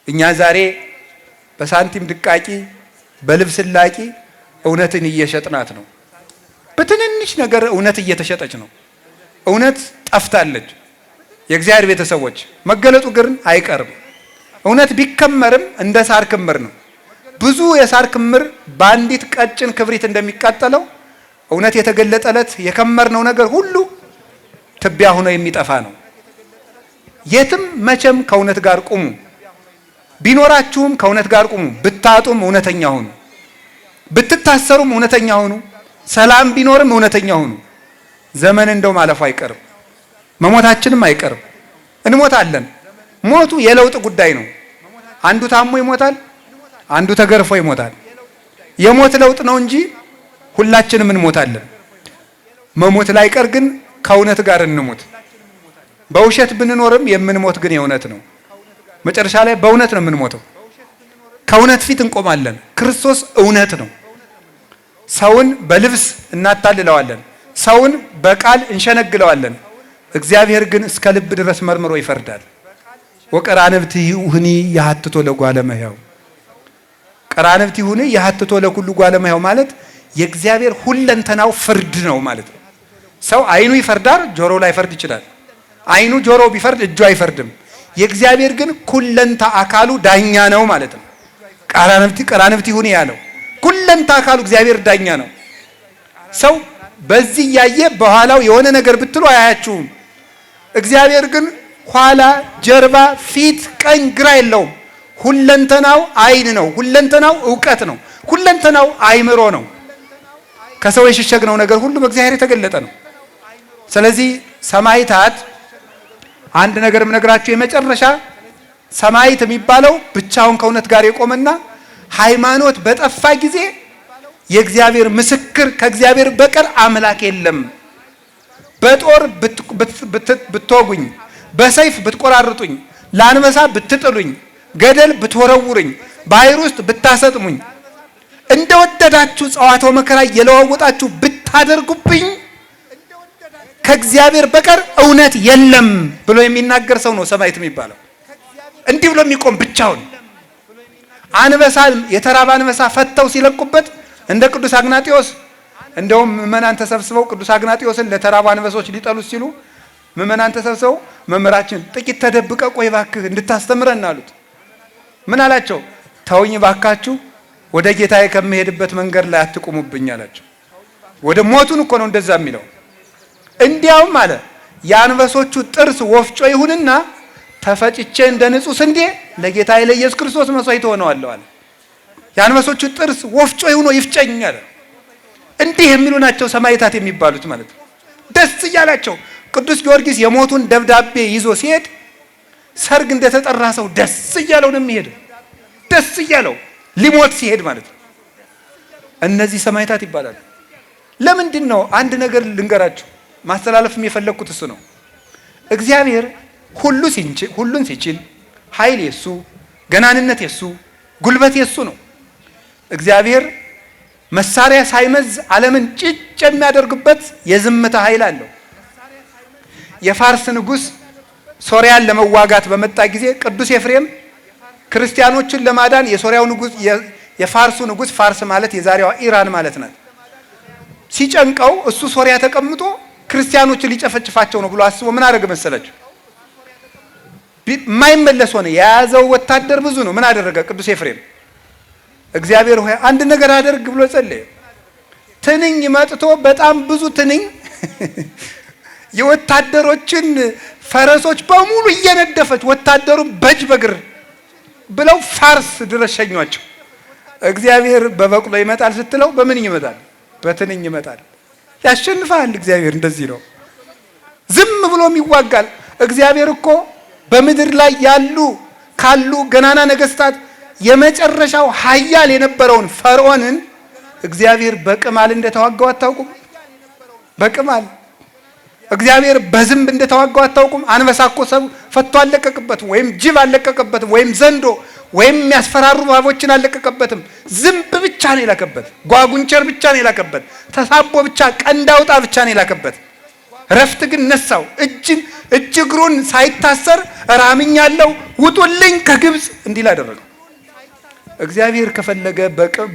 እኛ ዛሬ በሳንቲም ድቃቂ በልብስ ላቂ እውነትን እየሸጥናት ነው። በትንንሽ ነገር እውነት እየተሸጠች ነው። እውነት ጠፍታለች። የእግዚአብሔር ቤተሰቦች መገለጡ ግን አይቀርም። እውነት ቢከመርም እንደ ሳር ክምር ነው። ብዙ የሳር ክምር በአንዲት ቀጭን ክብሪት እንደሚቃጠለው እውነት የተገለጠለት የከመርነው ነገር ሁሉ ትቢያ ሆኖ የሚጠፋ ነው። የትም መቼም ከእውነት ጋር ቁሙ። ቢኖራችሁም ከእውነት ጋር ቁሙ። ብታጡም እውነተኛ ሁኑ። ብትታሰሩም እውነተኛ ሁኑ። ሰላም ቢኖርም እውነተኛ ሁኑ። ዘመን እንደው ማለፉ አይቀርም። መሞታችንም አይቀርም። እንሞታለን። ሞቱ የለውጥ ጉዳይ ነው። አንዱ ታሞ ይሞታል፣ አንዱ ተገርፎ ይሞታል። የሞት ለውጥ ነው እንጂ ሁላችንም እንሞታለን። መሞት ላይቀር ግን ከእውነት ጋር እንሞት። በውሸት ብንኖርም የምንሞት ግን የእውነት ነው። መጨረሻ ላይ በእውነት ነው የምንሞተው። ከእውነት ፊት እንቆማለን። ክርስቶስ እውነት ነው። ሰውን በልብስ እናታልለዋለን፣ ሰውን በቃል እንሸነግለዋለን። እግዚአብሔር ግን እስከ ልብ ድረስ መርምሮ ይፈርዳል። ወቀራንብትሁኒ ያሐትቶ ለጓለ እመሕያው። ቀራንብትሁኒ ያሐትቶ ለኩሉ ጓለ እመሕያው ማለት የእግዚአብሔር ሁለንተናው ፍርድ ነው ማለት ነው። ሰው አይኑ ይፈርዳል፣ ጆሮ ላይ ፈርድ ይችላል። አይኑ ጆሮ ቢፈርድ እጁ አይፈርድም። የእግዚአብሔር ግን ሁለንታ አካሉ ዳኛ ነው ማለት ነው። ቀራንብትሁኒ ያለው ሁለንታ አካሉ እግዚአብሔር ዳኛ ነው። ሰው በዚህ ያየ በኋላው የሆነ ነገር ብትሉ አያያችሁም። እግዚአብሔር ግን ኋላ፣ ጀርባ፣ ፊት፣ ቀኝ፣ ግራ የለውም። ሁለንተናው አይን ነው። ሁለንተናው ዕውቀት ነው። ሁለንተናው አይምሮ ነው። ከሰው የሸሸግነው ነገር ሁሉ በእግዚአብሔር የተገለጠ ነው። ስለዚህ ሰማዕታት አንድ ነገር የምነግራችሁ የመጨረሻ ሰማዕት የሚባለው ብቻውን ከእውነት ጋር የቆመና ሃይማኖት በጠፋ ጊዜ የእግዚአብሔር ምስክር ከእግዚአብሔር በቀር አምላክ የለም። በጦር ብትወጉኝ፣ በሰይፍ ብትቆራርጡኝ፣ ለአንበሳ ብትጥሉኝ፣ ገደል ብትወረውሩኝ፣ ባህር ውስጥ ብታሰጥሙኝ፣ እንደወደዳችሁ ጸዋትወ መከራ እየለዋወጣችሁ ብታደርጉብኝ ከእግዚአብሔር በቀር እውነት የለም ብሎ የሚናገር ሰው ነው ሰማዕት የሚባለው። እንዲህ ብሎ የሚቆም ብቻውን። አንበሳ የተራበ አንበሳ ፈተው ሲለቁበት እንደ ቅዱስ አግናጢዮስ፣ እንደውም ምእመናን ተሰብስበው ቅዱስ አግናጢዮስን ለተራቡ አንበሶች ሊጠሉት ሲሉ ምእመናን ተሰብስበው መምህራችን ጥቂት ተደብቀ ቆይ እባክህ እንድታስተምረን አሉት። ምን አላቸው? ተውኝ እባካችሁ፣ ወደ ጌታዬ ከመሄድበት መንገድ ላይ አትቁሙብኝ አላቸው። ወደ ሞቱን እኮ ነው እንደዛ የሚለው። እንዲያውም አለ የአንበሶቹ ጥርስ ወፍጮ ይሁንና ተፈጭቼ እንደ ንጹህ ስንዴ ለጌታዬ ለኢየሱስ ክርስቶስ መስዋዕት ሆነዋለሁ አለ። የአንበሶቹ ጥርስ ወፍጮ ይሁኖ ይፍጨኝ አለ። እንዲህ የሚሉ ናቸው ሰማዕታት የሚባሉት ማለት ነው። ደስ እያላቸው ቅዱስ ጊዮርጊስ የሞቱን ደብዳቤ ይዞ ሲሄድ ሰርግ እንደተጠራ ሰው ደስ እያለው ነው የሚሄድ። ደስ እያለው ሊሞት ሲሄድ ማለት ነው። እነዚህ ሰማዕታት ይባላሉ። ለምንድን ነው? አንድ ነገር ልንገራችሁ፣ ማስተላለፍም የፈለግኩት እሱ ነው። እግዚአብሔር ሁሉን ሲችል ኃይል የሱ፣ ገናንነት የሱ፣ ጉልበት የሱ ነው። እግዚአብሔር መሳሪያ ሳይመዝ ዓለምን ጭጭ የሚያደርግበት የዝምታ ኃይል አለው። የፋርስ ንጉሥ ሶሪያን ለመዋጋት በመጣ ጊዜ ቅዱስ ኤፍሬም ክርስቲያኖችን ለማዳን የሶሪያው ንጉሥ የፋርሱ ንጉሥ፣ ፋርስ ማለት የዛሬዋ ኢራን ማለት ናት፣ ሲጨንቀው እሱ ሶሪያ ተቀምጦ ክርስቲያኖችን ሊጨፈጭፋቸው ነው ብሎ አስቦ ምን አደረገ መሰላችሁ? የማይመለስ ሆነ። የያዘው ወታደር ብዙ ነው። ምን አደረገ ቅዱስ ኤፍሬም? እግዚአብሔር ሆይ አንድ ነገር አደርግ ብሎ ጸለየ። ትንኝ መጥቶ በጣም ብዙ ትንኝ የወታደሮችን ፈረሶች በሙሉ እየነደፈች ወታደሩ በእጅ በግር ብለው ፋርስ ድረስ ሸኟቸው። እግዚአብሔር በበቅሎ ይመጣል ስትለው በምን ይመጣል? በትንኝ ይመጣል። ያሸንፋል። እግዚአብሔር እንደዚህ ነው። ዝም ብሎም ይዋጋል። እግዚአብሔር እኮ በምድር ላይ ካሉ ገናና ነገስታት የመጨረሻው ኃያል የነበረውን ፈርዖንን እግዚአብሔር በቅማል እንደተዋጋው አታውቁም? በቅማል እግዚአብሔር በዝንብ እንደተዋጋው አታውቁም? አንበሳ እኮ ሰው ፈቶ አለቀቀበትም፣ ወይም ጅብ አለቀቀበትም፣ ወይም ዘንዶ ወይም የሚያስፈራሩ እባቦችን አለቀቀበትም። ዝንብ ብቻ ነው የላከበት። ጓጉንቸር ብቻ ነው የላከበት። ተሳቦ ብቻ፣ ቀንዳውጣ ብቻ ነው የላከበት። ረፍት ግን ነሳው። እጅ እግሩን ሳይታሰር ራምኛለሁ ውጡልኝ ከግብፅ እንዲል አደረገው። እግዚአብሔር ከፈለገ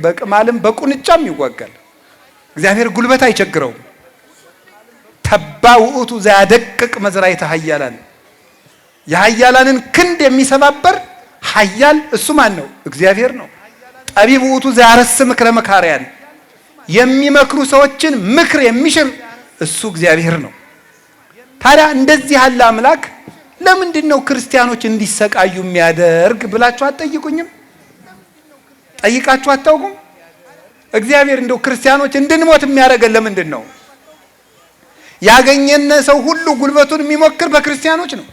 በቅማልም በቁንጫም ይዋጋል። እግዚአብሔር ጉልበት አይቸግረውም። ተባ ውእቱ ዘያደቅቅ መዝራዕተ ኃያላን፣ የኃያላንን ክንድ የሚሰባበር ኃያል እሱ ማን ነው? እግዚአብሔር ነው። ጠቢብ ውእቱ ዘያረስ ምክረ መካርያን፣ የሚመክሩ ሰዎችን ምክር የሚሽር እሱ እግዚአብሔር ነው። ታዲያ እንደዚህ ያለ አምላክ ለምንድን ነው ክርስቲያኖች እንዲሰቃዩ የሚያደርግ ብላችሁ አትጠይቁኝም? ጠይቃችሁ አታውቁም? እግዚአብሔር እንደው ክርስቲያኖች እንድንሞት የሚያደርገን ለምንድን ነው? ያገኘነ ሰው ሁሉ ጉልበቱን የሚሞክር በክርስቲያኖች ነው።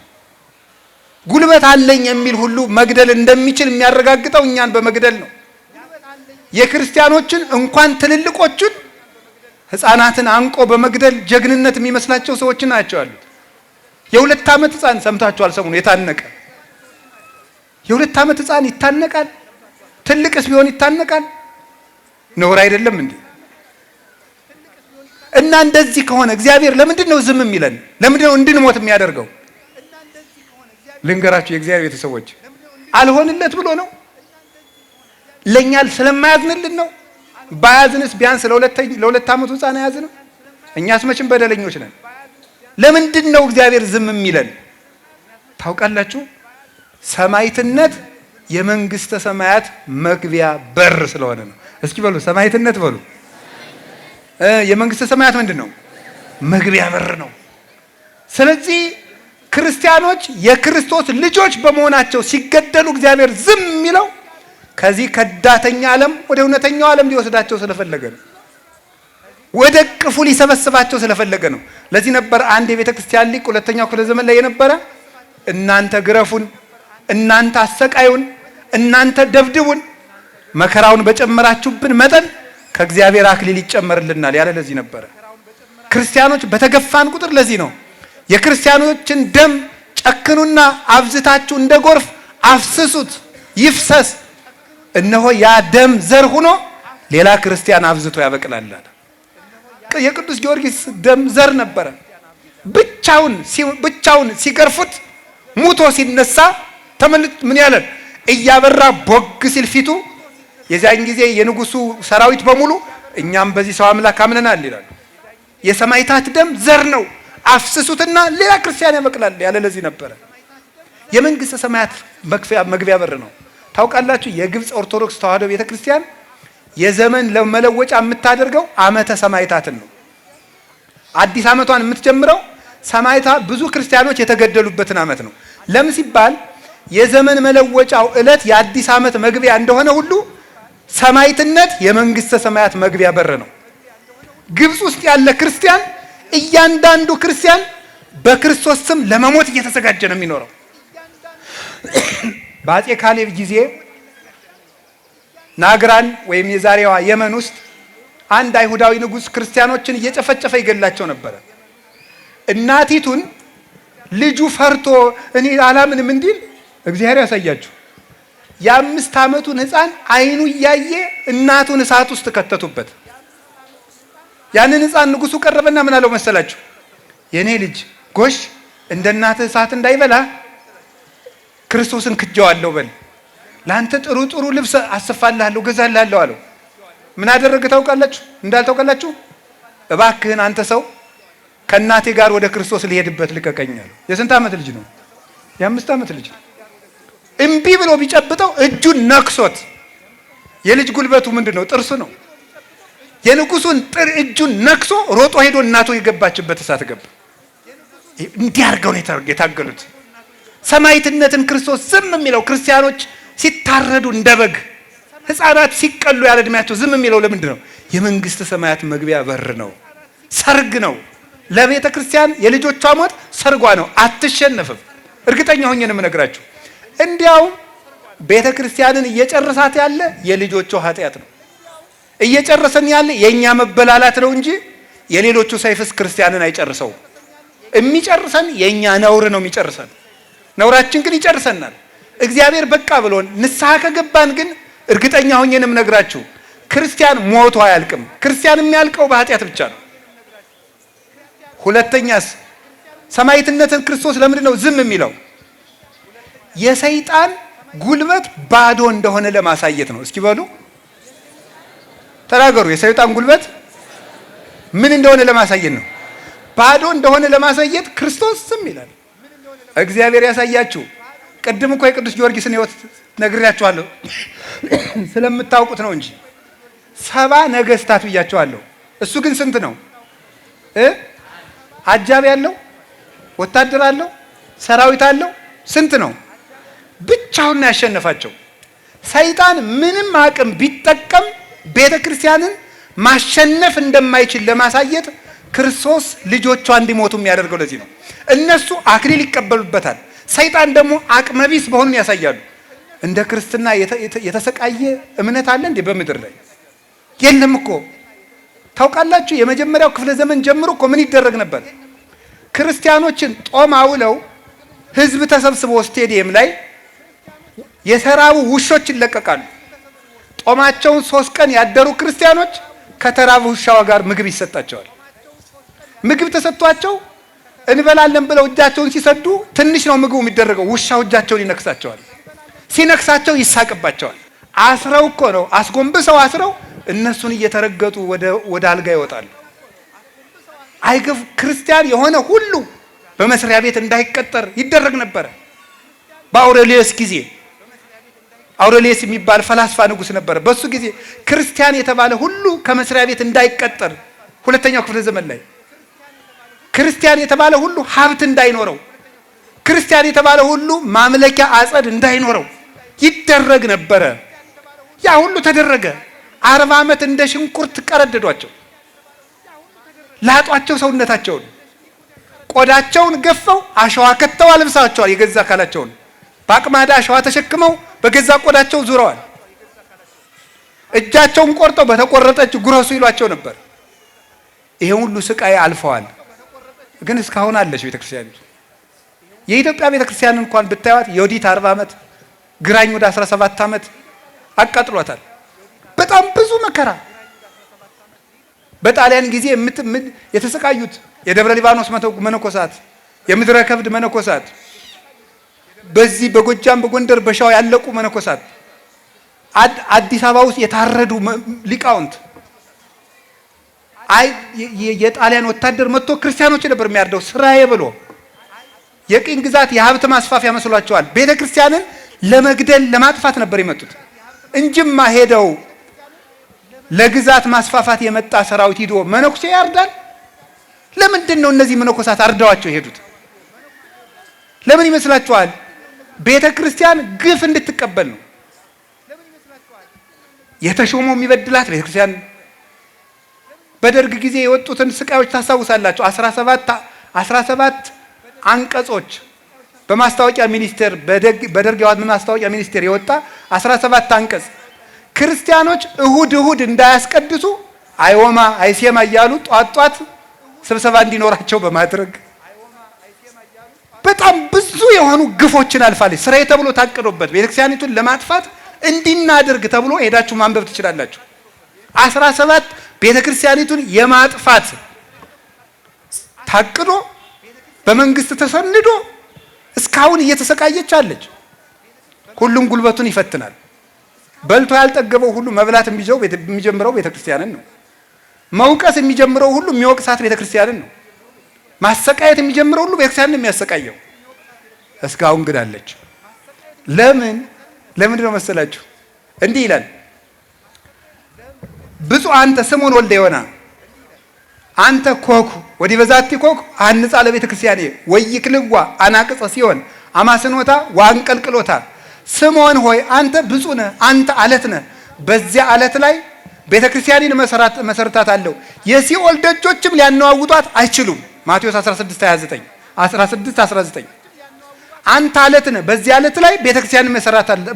ጉልበት አለኝ የሚል ሁሉ መግደል እንደሚችል የሚያረጋግጠው እኛን በመግደል ነው። የክርስቲያኖችን እንኳን ትልልቆቹን ሕፃናትን አንቆ በመግደል ጀግንነት የሚመስላቸው ሰዎች ናቸው ያሉት። የ2 ዓመት ሕፃን ሰምታችኋል? ሰሞኑን የታነቀ የ2 ዓመት ሕፃን ይታነቃል? ትልቅስ ቢሆን ይታነቃል? ነውር አይደለም እንዴ? እና እንደዚህ ከሆነ እግዚአብሔር ለምንድን ነው ዝም የሚለን? ለምንድን ነው እንድንሞት የሚያደርገው? ልንገራችሁ የእግዚአብሔር ቤተሰቦች፣ አልሆንለት ብሎ ነው? ለኛ ስለማያዝንልን ነው? ባያዝንስ ቢያንስ ለ2 ዓመቱ ሕፃን አያዝንም? እኛስ መቼም በደለኞች ነን። ለምንድን ነው እግዚአብሔር ዝም የሚለን? ታውቃላችሁ? ሰማዕትነት የመንግስተ ሰማያት መግቢያ በር ስለሆነ ነው። እስኪ በሉ ሰማዕትነት በሉ። የመንግስተ ሰማያት ምንድን ነው? መግቢያ በር ነው። ስለዚህ ክርስቲያኖች የክርስቶስ ልጆች በመሆናቸው ሲገደሉ እግዚአብሔር ዝም የሚለው ከዚህ ከዳተኛ ዓለም ወደ እውነተኛው ዓለም ሊወስዳቸው ስለፈለገ ነው። ወደ ቅፉ ሊሰበስባቸው ስለፈለገ ነው። ለዚህ ነበር አንድ የቤተ ክርስቲያን ሊቅ ሁለተኛው ክፍለ ዘመን ላይ የነበረ እናንተ ግረፉን፣ እናንተ አሰቃዩን፣ እናንተ ደብድቡን፣ መከራውን በጨመራችሁብን መጠን ከእግዚአብሔር አክሊል ይጨመርልናል ያለ ለዚህ ነበረ። ክርስቲያኖች በተገፋን ቁጥር ለዚህ ነው የክርስቲያኖችን ደም ጨክኑና አብዝታችሁ እንደ ጎርፍ አፍስሱት ይፍሰስ፣ እነሆ ያ ደም ዘር ሆኖ ሌላ ክርስቲያን አብዝቶ ያበቅላል። የቅዱስ ጊዮርጊስ ደም ዘር ነበረ። ብቻውን ሲገርፉት ሙቶ ሲነሳ ተመልጥ ምን ያለ እያበራ ቦግ ሲል ፊቱ፣ የዚያን ጊዜ የንጉሱ ሰራዊት በሙሉ እኛም በዚህ ሰው አምላክ አምነናል ይላሉ። የሰማዕታት ደም ዘር ነው፣ አፍስሱትና ሌላ ክርስቲያን ያበቅላል ያለ ለዚህ ነበረ። የመንግስተ ሰማያት መግቢያ በር ነው። ታውቃላችሁ? የግብፅ ኦርቶዶክስ ተዋሕዶ ቤተክርስቲያን የዘመን ለመለወጫ የምታደርገው ዓመተ ሰማዕታትን ነው። አዲስ ዓመቷን የምትጀምረው ሰማዕታት ብዙ ክርስቲያኖች የተገደሉበትን ዓመት ነው። ለምን ሲባል የዘመን መለወጫው ዕለት የአዲስ ዓመት መግቢያ እንደሆነ ሁሉ ሰማዕትነት የመንግስተ ሰማያት መግቢያ በር ነው። ግብፅ ውስጥ ያለ ክርስቲያን እያንዳንዱ ክርስቲያን በክርስቶስ ስም ለመሞት እየተዘጋጀ ነው የሚኖረው። በአፄ ካሌብ ጊዜ ናግራን ወይም የዛሬዋ የመን ውስጥ አንድ አይሁዳዊ ንጉስ ክርስቲያኖችን እየጨፈጨፈ ይገላቸው ነበረ። እናቲቱን ልጁ ፈርቶ እኔ አላምንም እንዲል እግዚአብሔር ያሳያችሁ። የ5 ዓመቱን ሕፃን አይኑ እያየ እናቱን እሳት ውስጥ ከተቱበት። ያንን ሕፃን ንጉሱ ቀረበና ምን አለው መሰላችሁ? የኔ ልጅ ጎሽ እንደ እናትህ እሳት እንዳይበላ ክርስቶስን ክጀዋለሁ በል፣ ላንተ ጥሩ ጥሩ ልብስ አስፋልሃለሁ ገዛልሃለሁ አለው። ምን አደረገ ታውቃላችሁ? እንዳልታውቃላችሁ እባክህን አንተ ሰው ከእናቴ ጋር ወደ ክርስቶስ ሊሄድበት ልቀቀኝ አለው። የስንት ዓመት ልጅ ነው? የ5 ዓመት ልጅ ነው። እምቢ ብሎ ቢጨብጠው እጁን ነክሶት፣ የልጅ ጉልበቱ ምንድነው? ጥርሱ ነው። የንጉሱን እጁን ነክሶ ሮጦ ሄዶ እናቱ የገባችበት እሳት ገባ። እንዲህ አድርገው ነው የታገሉት። ሰማዕትነትን ክርስቶስ ዝም የሚለው ክርስቲያኖች ሲታረዱ እንደ በግ ሕፃናት ሲቀሉ ያለ እድሜያቸው ዝም የሚለው ለምንድን ነው? የመንግስት ሰማያት መግቢያ በር ነው፣ ሰርግ ነው። ለቤተ ክርስቲያን የልጆቿ ሞት ሰርጓ ነው። አትሸነፍም። እርግጠኛ ሆኜ ነው የምነግራችሁ። እንዲያውም ቤተ ክርስቲያንን እየጨረሳት ያለ የልጆቿ ኃጢአት ነው። እየጨረሰን ያለ የኛ መበላላት ነው እንጂ የሌሎቹ ሰይፍስ ክርስቲያንን አይጨርሰው። የሚጨርሰን የኛ ነውር ነው የሚጨርሰን። ነውራችን ግን ይጨርሰናል። እግዚአብሔር በቃ ብሎን ንስሐ ከገባን ግን እርግጠኛ ሆኜ ነው የምነግራችሁ ክርስቲያን ሞቶ አያልቅም። ክርስቲያን የሚያልቀው በኃጢአት ብቻ ነው። ሁለተኛስ ሰማዕትነትን ክርስቶስ ለምንድን ነው ዝም የሚለው? የሰይጣን ጉልበት ባዶ እንደሆነ ለማሳየት ነው። እስኪ በሉ ተናገሩ። የሰይጣን ጉልበት ምን እንደሆነ ለማሳየት ነው። ባዶ እንደሆነ ለማሳየት ክርስቶስ ዝም ይላል። እግዚአብሔር ያሳያችሁ። ቅድም እኮ የቅዱስ ጊዮርጊስን ሕይወት ነግሬያችኋለሁ ስለምታውቁት ነው እንጂ 70 ነገስታት ብያችኋለሁ። እሱ ግን ስንት ነው? አጃቢ አለው፣ ወታደር አለው፣ ሰራዊት አለው። ስንት ነው? ብቻውን ያሸነፋቸው። ሰይጣን ምንም አቅም ቢጠቀም ቤተ ክርስቲያንን ማሸነፍ እንደማይችል ለማሳየት ክርስቶስ ልጆቿ እንዲሞቱ የሚያደርገው ለዚህ ነው። እነሱ አክሊል ይቀበሉበታል፣ ሰይጣን ደግሞ አቅመቢስ መሆኑን ያሳያሉ። እንደ ክርስትና የተሰቃየ እምነት አለ እንዴ በምድር ላይ? የለም እኮ። ታውቃላችሁ የመጀመሪያው ክፍለ ዘመን ጀምሮ እኮ ምን ይደረግ ነበር? ክርስቲያኖችን ጦም አውለው ህዝብ ተሰብስቦ ስቴዲየም ላይ የተራቡ ውሾች ይለቀቃሉ። ጦማቸውን 3 ቀን ያደሩ ክርስቲያኖች ከተራቡ ውሻዋ ጋር ምግብ ይሰጣቸዋል። ምግብ ተሰጥቷቸው እንበላለን ብለው እጃቸውን ሲሰዱ ትንሽ ነው ምግቡ የሚደረገው፣ ውሻው እጃቸውን ይነክሳቸዋል። ሲነክሳቸው ይሳቅባቸዋል። አስረው እኮ ነው አስጎንብሰው አስረው እነሱን እየተረገጡ ወደ አልጋ ይወጣሉ። አይገፍ ክርስቲያን የሆነ ሁሉ በመስሪያ ቤት እንዳይቀጠር ይደረግ ነበረ። በአውሬሊዮስ ጊዜ አውሬሊዮስ የሚባል ፈላስፋ ንጉስ ነበረ። በሱ ጊዜ ክርስቲያን የተባለ ሁሉ ከመስሪያ ቤት እንዳይቀጠር፣ ሁለተኛው ክፍለ ዘመን ላይ ክርስቲያን የተባለ ሁሉ ሀብት እንዳይኖረው፣ ክርስቲያን የተባለ ሁሉ ማምለኪያ አጸድ እንዳይኖረው ይደረግ ነበረ። ያ ሁሉ ተደረገ። 40 ዓመት እንደ ሽንኩርት ቀረደዷቸው፣ ላጧቸው። ሰውነታቸውን ቆዳቸውን ገፈው አሸዋ ከተው አልብሳቸዋል። የገዛ አካላቸውን በአቅማዳ አሸዋ ተሸክመው በገዛ ቆዳቸው ዙረዋል። እጃቸውን ቆርጠው በተቆረጠች ጉረሱ ይሏቸው ነበር። ይሄ ሁሉ ስቃይ አልፈዋል። ግን እስካሁን አለች ቤተክርስቲያን። የኢትዮጵያ ቤተክርስቲያን እንኳን ብታዩት የወዲት 40 ዓመት ግራኝ ወደ 17 ዓመት አቃጥሏታል። በጣም ብዙ መከራ። በጣሊያን ጊዜ የተሰቃዩት የደብረ ሊባኖስ መነኮሳት፣ የምድረ ከብድ መነኮሳት፣ በዚህ በጎጃም በጎንደር በሸዋ ያለቁ መነኮሳት፣ አዲስ አበባ ውስጥ የታረዱ ሊቃውንት። የጣሊያን ወታደር መጥቶ ክርስቲያኖች ነበር የሚያርደው ስራዬ ብሎ። የቅኝ ግዛት የሀብት ማስፋፊያ መስሏቸዋል። ቤተ ክርስቲያንን ለመግደል ለማጥፋት ነበር የመጡት እንጂማ ሄደው ለግዛት ማስፋፋት የመጣ ሰራዊት ሂዶ መነኩሴ ያርዳል? ለምንድን ነው እነዚህ መነኮሳት አርደዋቸው የሄዱት? ለምን ይመስላችኋል? ቤተ ክርስቲያን ግፍ እንድትቀበል ነው። የተሾመው የሚበድላት ቤተ ክርስቲያን። በደርግ ጊዜ የወጡትን ስቃዮች ታስታውሳላችሁ። 17 አንቀጾች በማስታወቂያ ሚኒስቴር በደርግ ማስታወቂያ ሚኒስቴር የወጣ 17 አንቀጽ ክርስቲያኖች እሁድ እንዳያስቀድሱ አይወማ አይሴማ እያሉ ጧት ስብሰባ እንዲኖራቸው በማድረግ በጣም ብዙ የሆኑ ግፎችን አልፋለች። ስራዬ ተብሎ ታቅዶበት ቤተክርስቲያኒቱን ለማጥፋት እንዲናደርግ ተብሎ ሄዳችሁ ማንበብ ትችላላችሁ። 17 ቤተክርስቲያኒቱን የማጥፋት ታቅዶ በመንግስት ተሰንዶ እስካሁን እየተሰቃየች አለች። ሁሉም ጉልበቱን ይፈትናል። በልቶ ያልጠገበው ሁሉ መብላት የሚጀምረው ቤተክርስቲያንን ነው። መውቀስ የሚጀምረው ሁሉ የሚወቅሳት ቤተክርስቲያንን ነው። ማሰቃየት የሚጀምረው ሁሉ ቤተክርስቲያንን የሚያሰቃየው። እስካሁን ግን አለች። ለምንድን ነው መሰላችሁ? እንዲህ ይላል ብፁዕ አንተ ስምዖን ወልደ ዮና አንተ ኮኩ ወዲ በዛቲ ኮኩ አንጻ ለቤተ ክርስቲያኔ ወይክልዋ አናቅጸ ሲሆን አማስኖታ ዋንቀልቅሎታ። ስምዖን ሆይ አንተ ብፁዕ ነህ፣ አንተ አለት ነህ፣ በዚያ አለት ላይ ቤተክርስቲያንን መሰረታታለሁ፣ የሲኦል ደጆችም ሊያነዋውጧት አይችሉም። ማቴዎስ 16:29 16:19 አንተ አለት ነህ፣ በዚህ አለት ላይ ቤተክርስቲያንን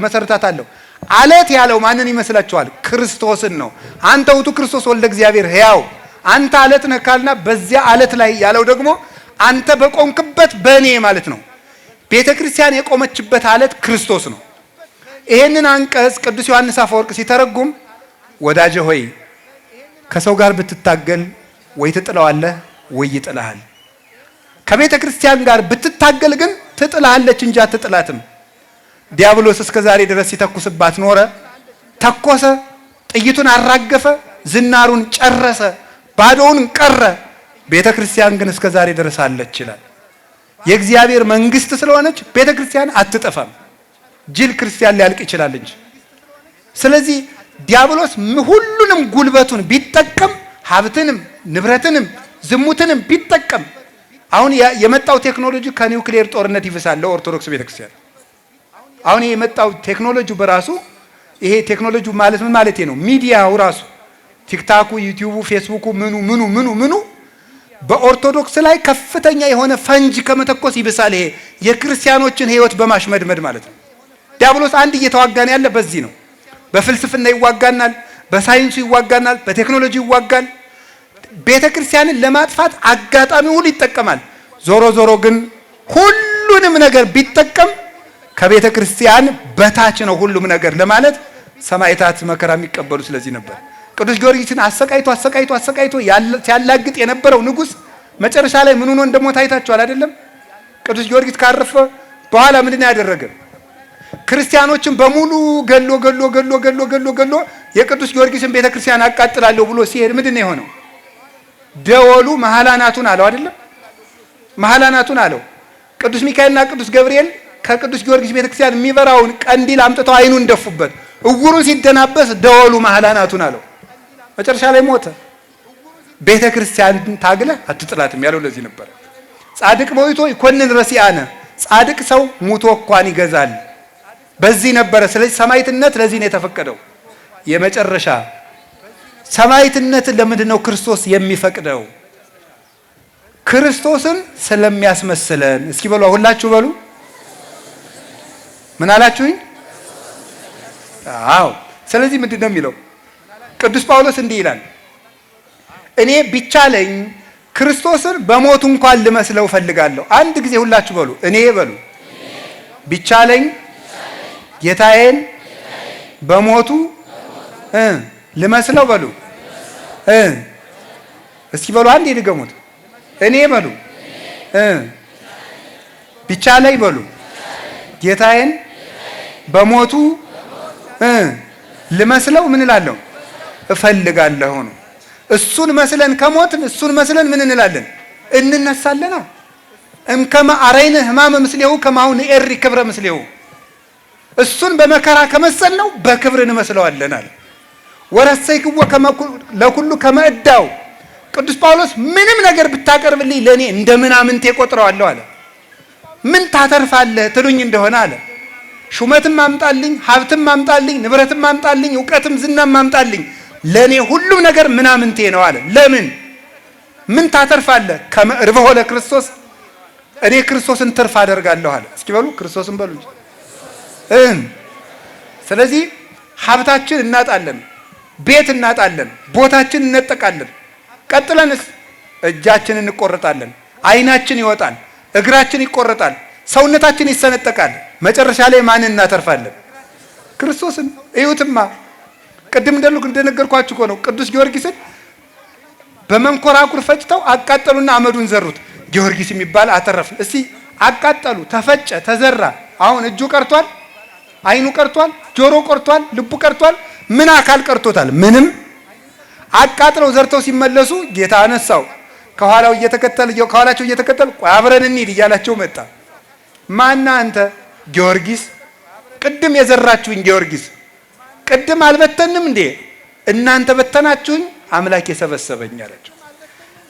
መሰረታታለሁ። አለት ያለው ማንን ይመስላችኋል? ክርስቶስን ነው። አንተ ውእቱ ክርስቶስ ወልደ እግዚአብሔር ሕያው፣ አንተ አለት ነህ ካልና በዚያ አለት ላይ ያለው ደግሞ አንተ በቆምክበት በእኔ ማለት ነው። ቤተክርስቲያን የቆመችበት አለት ክርስቶስ ነው። ይሄንን አንቀጽ ቅዱስ ዮሐንስ አፈወርቅ ሲተረጉም ወዳጄ ሆይ ከሰው ጋር ብትታገል ወይ ትጥለዋለህ ወይ ይጥልሃል። ከቤተ ክርስቲያን ጋር ብትታገል ግን ትጥልሃለች እንጂ አትጥላትም። ዲያብሎስ እስከ ዛሬ ድረስ ሲተኩስባት ኖረ፣ ተኮሰ፣ ጥይቱን አራገፈ፣ ዝናሩን ጨረሰ፣ ባዶውን ቀረ። ቤተ ክርስቲያን ግን እስከ ዛሬ ድረስ አለች ይላል። የእግዚአብሔር መንግስት ስለሆነች ቤተ ክርስቲያን አትጠፋም። ጅል ክርስቲያን ሊያልቅ ይችላል እንጂ። ስለዚህ ዲያብሎስ ሁሉንም ጉልበቱን ቢጠቀም ሀብትንም ንብረትንም ዝሙትንም ቢጠቀም አሁን የመጣው ቴክኖሎጂ ከኒውክሌር ጦርነት ይብሳል ለኦርቶዶክስ ቤተክርስቲያን። አሁን የመጣው ቴክኖሎጂ በራሱ ይሄ ቴክኖሎጂ ማለት ምን ማለት ነው? ሚዲያው ራሱ ቲክታኩ፣ ዩቲዩቡ፣ ፌስቡኩ ምኑ በኦርቶዶክስ ላይ ከፍተኛ የሆነ ፈንጅ ከመተኮስ ይብሳል። ይሄ የክርስቲያኖችን ህይወት በማሽመድመድ ማለት ነው። ዲያብሎስ አንድ እየተዋጋን ያለ በዚህ ነው። በፍልስፍና ይዋጋናል፣ በሳይንሱ ይዋጋናል፣ በቴክኖሎጂ ይዋጋል። ቤተ ክርስቲያንን ለማጥፋት አጋጣሚ ሁሉ ይጠቀማል። ዞሮ ዞሮ ግን ሁሉንም ነገር ቢጠቀም ከቤተ ክርስቲያን በታች ነው ሁሉም ነገር ለማለት ሰማዕታት መከራ የሚቀበሉ ስለዚህ ነበር። ቅዱስ ጊዮርጊስን አሰቃይቶ ሲያላግጥ የነበረው ንጉሥ መጨረሻ ላይ ምን ሆኖ እንደሞተ አይታችኋል አይደለም? ቅዱስ ጊዮርጊስ ካረፈ በኋላ ምንድን ነው ያደረገ? ክርስቲያኖችን በሙሉ ገሎ የቅዱስ ጊዮርጊስን ቤተክርስቲያን አቃጥላለሁ ብሎ ሲሄድ ምንድን ነው የሆነው? ደወሉ መሐላናቱን አለው አይደለም? መሐላናቱን አለው። ቅዱስ ሚካኤልና ቅዱስ ገብርኤል ከቅዱስ ጊዮርጊስ ቤተክርስቲያን የሚበራውን ቀንዲል አምጥተው አይኑን ደፉበት። እውሩን ሲደናበስ ደወሉ መሐላናቱን አለው። መጨረሻ ላይ ሞተ። ቤተክርስቲያን ታግለህ አትጥላትም ያለው ለዚህ ነበር። ጻድቅ ሞይቶ ይኮንን ረሲአነ፣ ጻድቅ ሰው ሙቶ እንኳን ይገዛል። በዚህ ነበረ። ስለዚህ ሰማዕትነት ለዚህ ነው የተፈቀደው። የመጨረሻ ሰማዕትነትን ለምንድን ነው ክርስቶስ የሚፈቅደው? ክርስቶስን ስለሚያስመስለን። እስኪ በሉ ሁላችሁ በሉ። ምን አላችሁኝ? አዎ። ስለዚህ ምንድን ነው የሚለው? ቅዱስ ጳውሎስ እንዲህ ይላል፣ እኔ ቢቻለኝ ክርስቶስን በሞቱ እንኳን ልመስለው ፈልጋለሁ። አንድ ጊዜ ሁላችሁ በሉ፣ እኔ በሉ። ቢቻለኝ ጌታዬን በሞቱ ልመስለው በሉ። እስኪ በሉ አንዴ ድገሙት። እኔ በሉ ቢቻለኝ በሉ ጌታዬን በሞቱ ልመስለው ምን እላለሁ? እፈልጋለሁ ነው። እሱን መስለን ከሞትን እሱን መስለን ምን እንላለን? እንነሳለና እምከመ አረይነ ሕማመ ምስሌሁ ከማሁ ንኤሪ ክብረ ምስሌሁ። እሱን በመከራ ከመሰል ነው በክብር እንመስለዋለን አለ። ወረሰይክዎ ለኩሉ ከመ እዳው። ቅዱስ ጳውሎስ ምንም ነገር ብታቀርብልኝ ለእኔ እንደ ምናምንቴ ቆጥረዋለሁ አለ። ምን ታተርፋለህ ትሉኝ እንደሆነ አለ፣ ሹመትም አምጣልኝ፣ ሀብትም አምጣልኝ፣ ንብረትም አምጣልኝ፣ እውቀትም ዝናም አምጣልኝ፣ ለእኔ ሁሉም ነገር ምናምንቴ ነው አለ። ለምን? ምን ታተርፋለህ? ከመ እርበሆ ለክርስቶስ፣ እኔ ክርስቶስን ትርፍ አደርጋለሁ አለ። እስኪ በሉ ክርስቶስን በሉ። ስለዚህ ሀብታችን እናጣለን፣ ቤት እናጣለን፣ ቦታችን እነጠቃለን። ቀጥለንስ እጃችን እንቆረጣለን፣ አይናችን ይወጣል፣ እግራችን ይቆረጣል፣ ሰውነታችን ይሰነጠቃል። መጨረሻ ላይ ማንን እናተርፋለን? ክርስቶስን። እዩትማ ቅድም እንደነገርኳችሁ እኮ ነው። ቅዱስ ጊዮርጊስን በመንኮራኩር ፈጭተው አቃጠሉና አመዱን ዘሩት። ጊዮርጊስ የሚባል አተረፍን። እስቲ አቃጠሉ፣ ተፈጨ፣ ተዘራ። አሁን እጁ ቀርቷል፣ አይኑ ቀርቷል፣ ጆሮ ቀርቷል፣ ልቡ ቀርቷል። ምን አካል ቀርቶታል? ምንም። አቃጥለው ዘርተው ሲመለሱ ጌታ አነሳው። ከኋላቸው እየተከተል ቆይ አብረን እንሂድ እያላቸው መጣ። ማና አንተ? ጊዮርጊስ። ቅድም የዘራችሁኝ ጊዮርጊስ። ቅድም አልበተንም እንዴ? እናንተ በተናችሁኝ፣ አምላክ የሰበሰበኝ አላቸው።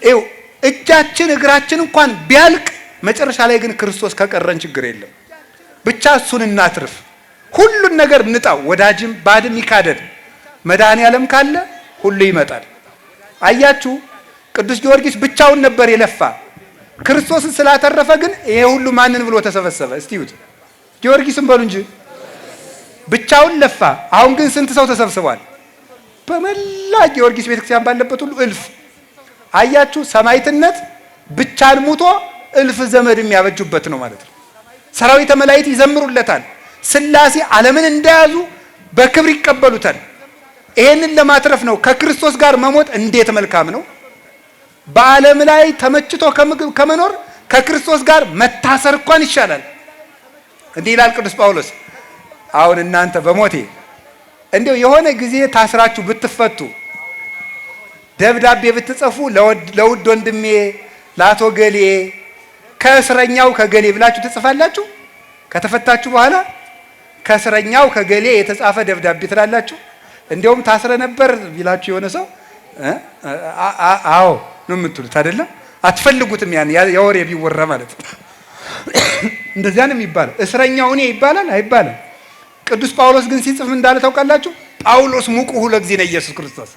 ይኸው እጃችን እግራችን እንኳን ቢያልቅ መጨረሻ ላይ ግን ክርስቶስ ከቀረን ችግር የለም። ብቻ እሱን እናትርፍ። ሁሉን ነገር ንጣው፣ ወዳጅም ባድም ይካደድ። መድኃኔዓለም ካለ ሁሉ ይመጣል። አያችሁ፣ ቅዱስ ጊዮርጊስ ብቻውን ነበር የለፋ። ክርስቶስን ስላተረፈ ግን ይሄ ሁሉ ማንን ብሎ ተሰበሰበ? እስቲ ይሁት ጊዮርጊስን በሉ እንጂ ብቻውን ለፋ። አሁን ግን ስንት ሰው ተሰብስቧል? በመላ ጊዮርጊስ ቤተክርስቲያን ባለበት ሁሉ እልፍ። አያችሁ፣ ሰማዕትነት ብቻን ሙቶ እልፍ ዘመድ የሚያበጁበት ነው ማለት ነው። ሰራዊተ መላእክት ይዘምሩለታል። ሥላሴ ዓለምን እንደያዙ በክብር ይቀበሉታል። ይሄንን ለማትረፍ ነው። ከክርስቶስ ጋር መሞት እንዴት መልካም ነው! በዓለም ላይ ተመችቶ ከመኖር ከክርስቶስ ጋር መታሰር እንኳን ይሻላል። እንዲህ ይላል ቅዱስ ጳውሎስ። አሁን እናንተ በሞቴ እንዲው የሆነ ጊዜ ታስራችሁ ብትፈቱ ደብዳቤ ብትጽፉ ለውድ ወንድሜ ለአቶ ገሌ ከእስረኛው ከገሌ ብላችሁ ትጽፋላችሁ? ከተፈታችሁ በኋላ ከእስረኛው ከገሌ የተጻፈ ደብዳቤ ትላላችሁ? እንዲያውም ታስረ ነበር ቢላችሁ የሆነ ሰው አዎ ነው የምትሉት አይደለም? አትፈልጉትም። ያን የወሬ ቢወራ ማለት እንደዚያ ነው የሚባለው። እስረኛው እኔ ይባላል አይባልም። ቅዱስ ጳውሎስ ግን ሲጽፍ እንዳለ ታውቃላችሁ? ጳውሎስ ሙቁሁ ለእግዚእነ ኢየሱስ ክርስቶስ፣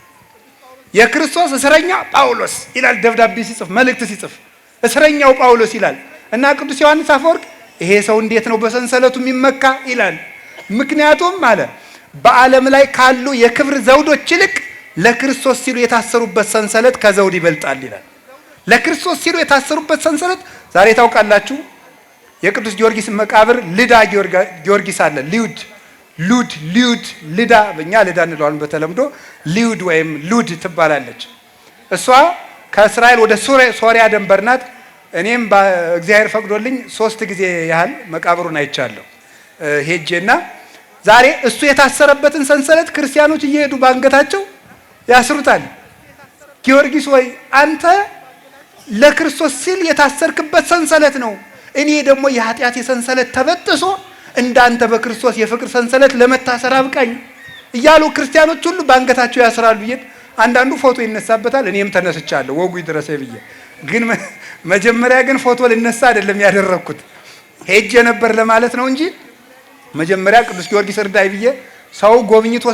የክርስቶስ እስረኛ ጳውሎስ ይላል። ደብዳቤ ሲጽፍ መልእክት ሲጽፍ እስረኛው ጳውሎስ ይላል። እና ቅዱስ ዮሐንስ አፈወርቅ ይሄ ሰው እንዴት ነው በሰንሰለቱ የሚመካ ይላል። ምክንያቱም አለ በዓለም ላይ ካሉ የክብር ዘውዶች ይልቅ ለክርስቶስ ሲሉ የታሰሩበት ሰንሰለት ከዘውድ ይበልጣል ይላል። ለክርስቶስ ሲሉ የታሰሩበት ሰንሰለት ዛሬ ታውቃላችሁ። የቅዱስ ጊዮርጊስ መቃብር ልዳ ጊዮርጊስ አለ። ሊዩድ ልዳ፣ በእኛ ልዳ እንለዋለን በተለምዶ ሊዩድ ወይም ሉድ ትባላለች። እሷ ከእስራኤል ወደ ሶሪያ ድንበር ናት። እኔም እግዚአብሔር ፈቅዶልኝ 3 ጊዜ ያህል መቃብሩን አይቻለሁ ሄጄና ዛሬ እሱ የታሰረበትን ሰንሰለት ክርስቲያኖች እየሄዱ ባንገታቸው ያስሩታል። ጊዮርጊስ ወይ አንተ ለክርስቶስ ሲል የታሰርክበት ሰንሰለት ነው፣ እኔ ደግሞ የኃጢአት ሰንሰለት ተበጥሶ እንዳንተ በክርስቶስ የፍቅር ሰንሰለት ለመታሰር አብቃኝ እያሉ ክርስቲያኖች ሁሉ ባንገታቸው ያስራሉ። አንዳንዱ ፎቶ ይነሳበታል። እኔም ተነስቻለሁ ወጉ ይድረሰ ብዬ። ግን መጀመሪያ ግን ፎቶ ልነሳ አይደለም ያደረኩት፣ ሄጄ ነበር ለማለት ነው እንጂ መጀመሪያ ቅዱስ ጊዮርጊስ እርዳይ ብዬ ሰው ጎብኝቶ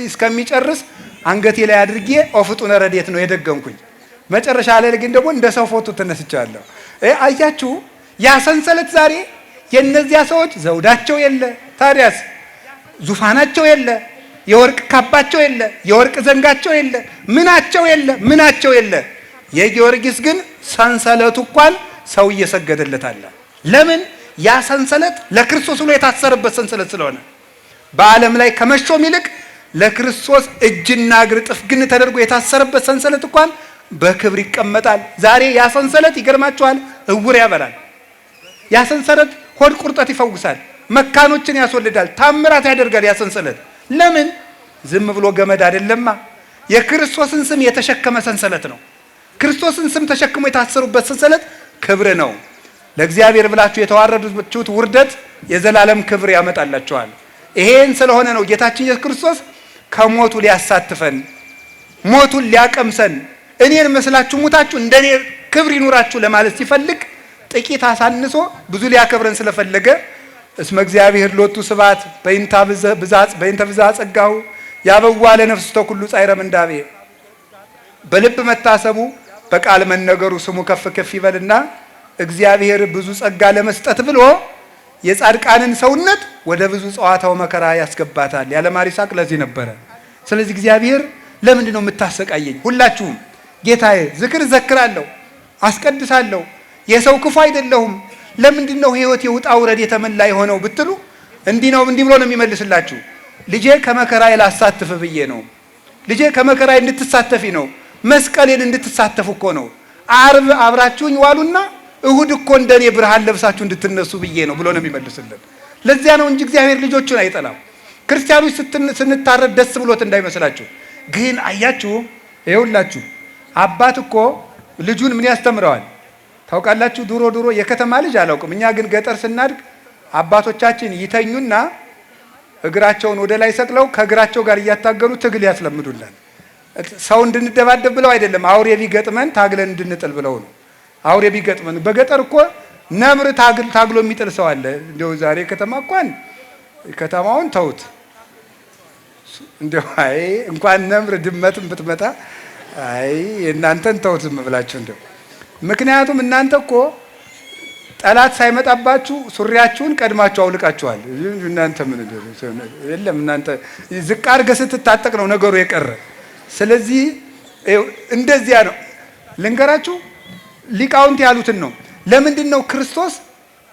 እስከሚጨርስ አንገቴ ላይ አድርጌ ኦፍጡነ ረድኤት ነው የደገምኩኝ። መጨረሻ ላይ ግን ደግሞ እንደ ሰው ፎቶ ተነስቻለሁ። አያችሁ፣ ያ ሰንሰለት ዛሬ የነዚያ ሰዎች ዘውዳቸው የለ፣ ታዲያስ ዙፋናቸው የለ፣ የወርቅ ካባቸው የለ፣ የወርቅ ዘንጋቸው የለ፣ ምናቸው የለ። የጊዮርጊስ ግን ሰንሰለቱ እንኳን ሰው እየሰገደለት አለ። ለምን? ያ ሰንሰለት ለክርስቶስ ብሎ የታሰረበት ሰንሰለት ስለሆነ በዓለም ላይ ከመሾም ይልቅ ለክርስቶስ እጅና እግር ጥፍግን ተደርጎ የታሰረበት ሰንሰለት እንኳን በክብር ይቀመጣል። ዛሬ ያ ሰንሰለት ይገርማችኋል፣ እውር ያበራል። ያ ሰንሰለት ሆድ ቁርጠት ይፈውሳል፣ መካኖችን ያስወልዳል፣ ታምራት ያደርጋል። ያ ሰንሰለት ለምን? ዝም ብሎ ገመድ አይደለማ፣ የክርስቶስን ስም የተሸከመ ሰንሰለት ነው። ክርስቶስን ስም ተሸክሞ የታሰሩበት ሰንሰለት ክብር ነው። ለእግዚአብሔር ብላችሁ የተዋረዱት ውርደት የዘላለም ክብር ያመጣላችኋል። ይሄን ስለሆነ ነው ጌታችን ኢየሱስ ክርስቶስ ከሞቱ ሊያሳትፈን፣ ሞቱን ሊያቀምሰን፣ እኔን መስላችሁ ሙታችሁ እንደኔ ክብር ይኑራችሁ ለማለት ሲፈልግ ጥቂት አሳንሶ ብዙ ሊያከብረን ስለፈለገ እስመ እግዚአብሔር ሎቱ ስብሐት በእንተ ብዝኃ ጸጋሁ ያበዋ ለነፍስቶ ኩሉ ጻዕረ ምንዳቤ። በልብ መታሰቡ በቃል መነገሩ ስሙ ከፍ ከፍ ይበልና እግዚአብሔር ብዙ ጸጋ ለመስጠት ብሎ የጻድቃንን ሰውነት ወደ ብዙ ጸዋታው መከራ ያስገባታል። ያለማር ይስሐቅ ለዚህ ነበረ። ስለዚህ እግዚአብሔር ለምንድን ነው የምታሰቃየኝ? ሁላችሁም ጌታዬ ዝክር ዘክራለሁ፣ አስቀድሳለሁ፣ የሰው ክፉ አይደለሁም፣ ለምንድን ነው ህይወት የውጣ ውረድ የተመላ የሆነው ብትሉ እንዲህ ብሎ ነው የሚመልስላችሁ። ልጄ ከመከራዬ ላሳትፍ ብዬ ነው። ልጄ ከመከራዬ እንድትሳተፊ ነው። መስቀሌን እንድትሳተፉ እኮ ነው። ዓርብ አብራችሁኝ ዋሉና እሁድ እኮ እንደኔ ብርሃን ለብሳችሁ እንድትነሱ ብዬ ነው ብሎ ነው የሚመልስልን። ለዚያ ነው እንጂ እግዚአብሔር ልጆቹን አይጠላም። ክርስቲያኖች ስንታረድ ደስ ብሎት እንዳይመስላችሁ። ግን አያችሁ፣ ይኸውላችሁ አባት እኮ ልጁን ምን ያስተምረዋል ታውቃላችሁ? ድሮ የከተማ ልጅ አላውቅም። እኛ ግን ገጠር ስናድግ አባቶቻችን ይተኙና እግራቸውን ወደ ላይ ሰቅለው ከእግራቸው ጋር እያታገሉ ትግል ያስለምዱላል። ሰው እንድንደባደብ ብለው አይደለም፣ አውሬ ቢገጥመን ታግለን እንድንጥል ብለው ነው። አውሬ ቢገጥመን በገጠር እኮ ነብር ታግሎ የሚጥል ሰው አለ። እንደው ዛሬ ከተማ እንኳን ከተማውን ተውት፣ እንደው አይ እንኳን ነምር ድመትም ብትመጣ አይ እናንተን ተውት ዝም ብላችሁ እንደው። ምክንያቱም እናንተ እኮ ጠላት ሳይመጣባችሁ ሱሪያችሁን ቀድማችሁ አውልቃችኋል። እናንተ ምን የለም እናንተ ዝቅ አድርገህ ስትታጠቅ ነው ነገሩ የቀረ። ስለዚህ እንደዚያ ነው። ልንገራችሁ ሊቃውንት ያሉትን ነው። ለምንድን ነው ክርስቶስ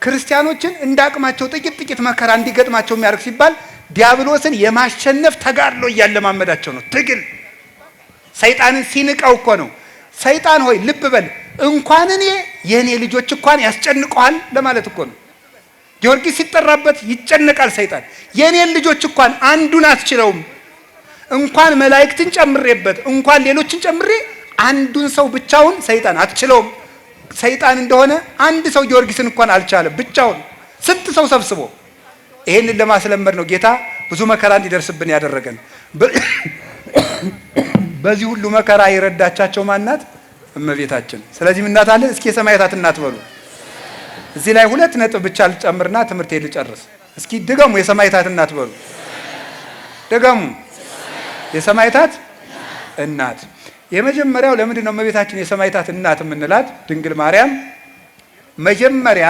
ክርስቲያኖችን እንዳቅማቸው ጥቂት ጥቂት መከራ እንዲገጥማቸው የሚያደርግ ሲባል ዲያብሎስን የማሸነፍ ተጋድሎ እያለማመዳቸው ነው። ትግል ሰይጣንን ሲንቀው እኮ ነው። ሰይጣን ሆይ ልብ በል እንኳን እኔ የኔ ልጆች እንኳን ያስጨንቀዋል ለማለት እኮ ነው። ጊዮርጊስ ሲጠራበት ይጨነቃል ሰይጣን። የኔን ልጆች እንኳን አንዱን አትችለውም። እንኳን መላእክትን ጨምሬበት እንኳን ሌሎችን ጨምሬ አንዱን ሰው ብቻውን ሰይጣን አትችለውም። ሰይጣን እንደሆነ አንድ ሰው ጊዮርጊስን እንኳን አልቻለም ብቻውን፣ ስንት ሰው ሰብስቦ። ይሄንን ለማስለመድ ነው ጌታ ብዙ መከራ እንዲደርስብን ያደረገን። በዚህ ሁሉ መከራ የረዳቻቸው ማናት? እመቤታችን። ስለዚህ እናት አለ። እስኪ የሰማዕታት እናት በሉ። እዚህ ላይ 2 ነጥብ ብቻ ልጨምርና ትምህርት ልጨርስ። እስኪ ድገሙ፣ የሰማዕታት እናት በሉ። ድገሙ፣ የሰማዕታት እናት። የመጀመሪያው ለምንድን ነው እመቤታችን የሰማዕታት እናት የምንላት? ድንግል ማርያም መጀመሪያ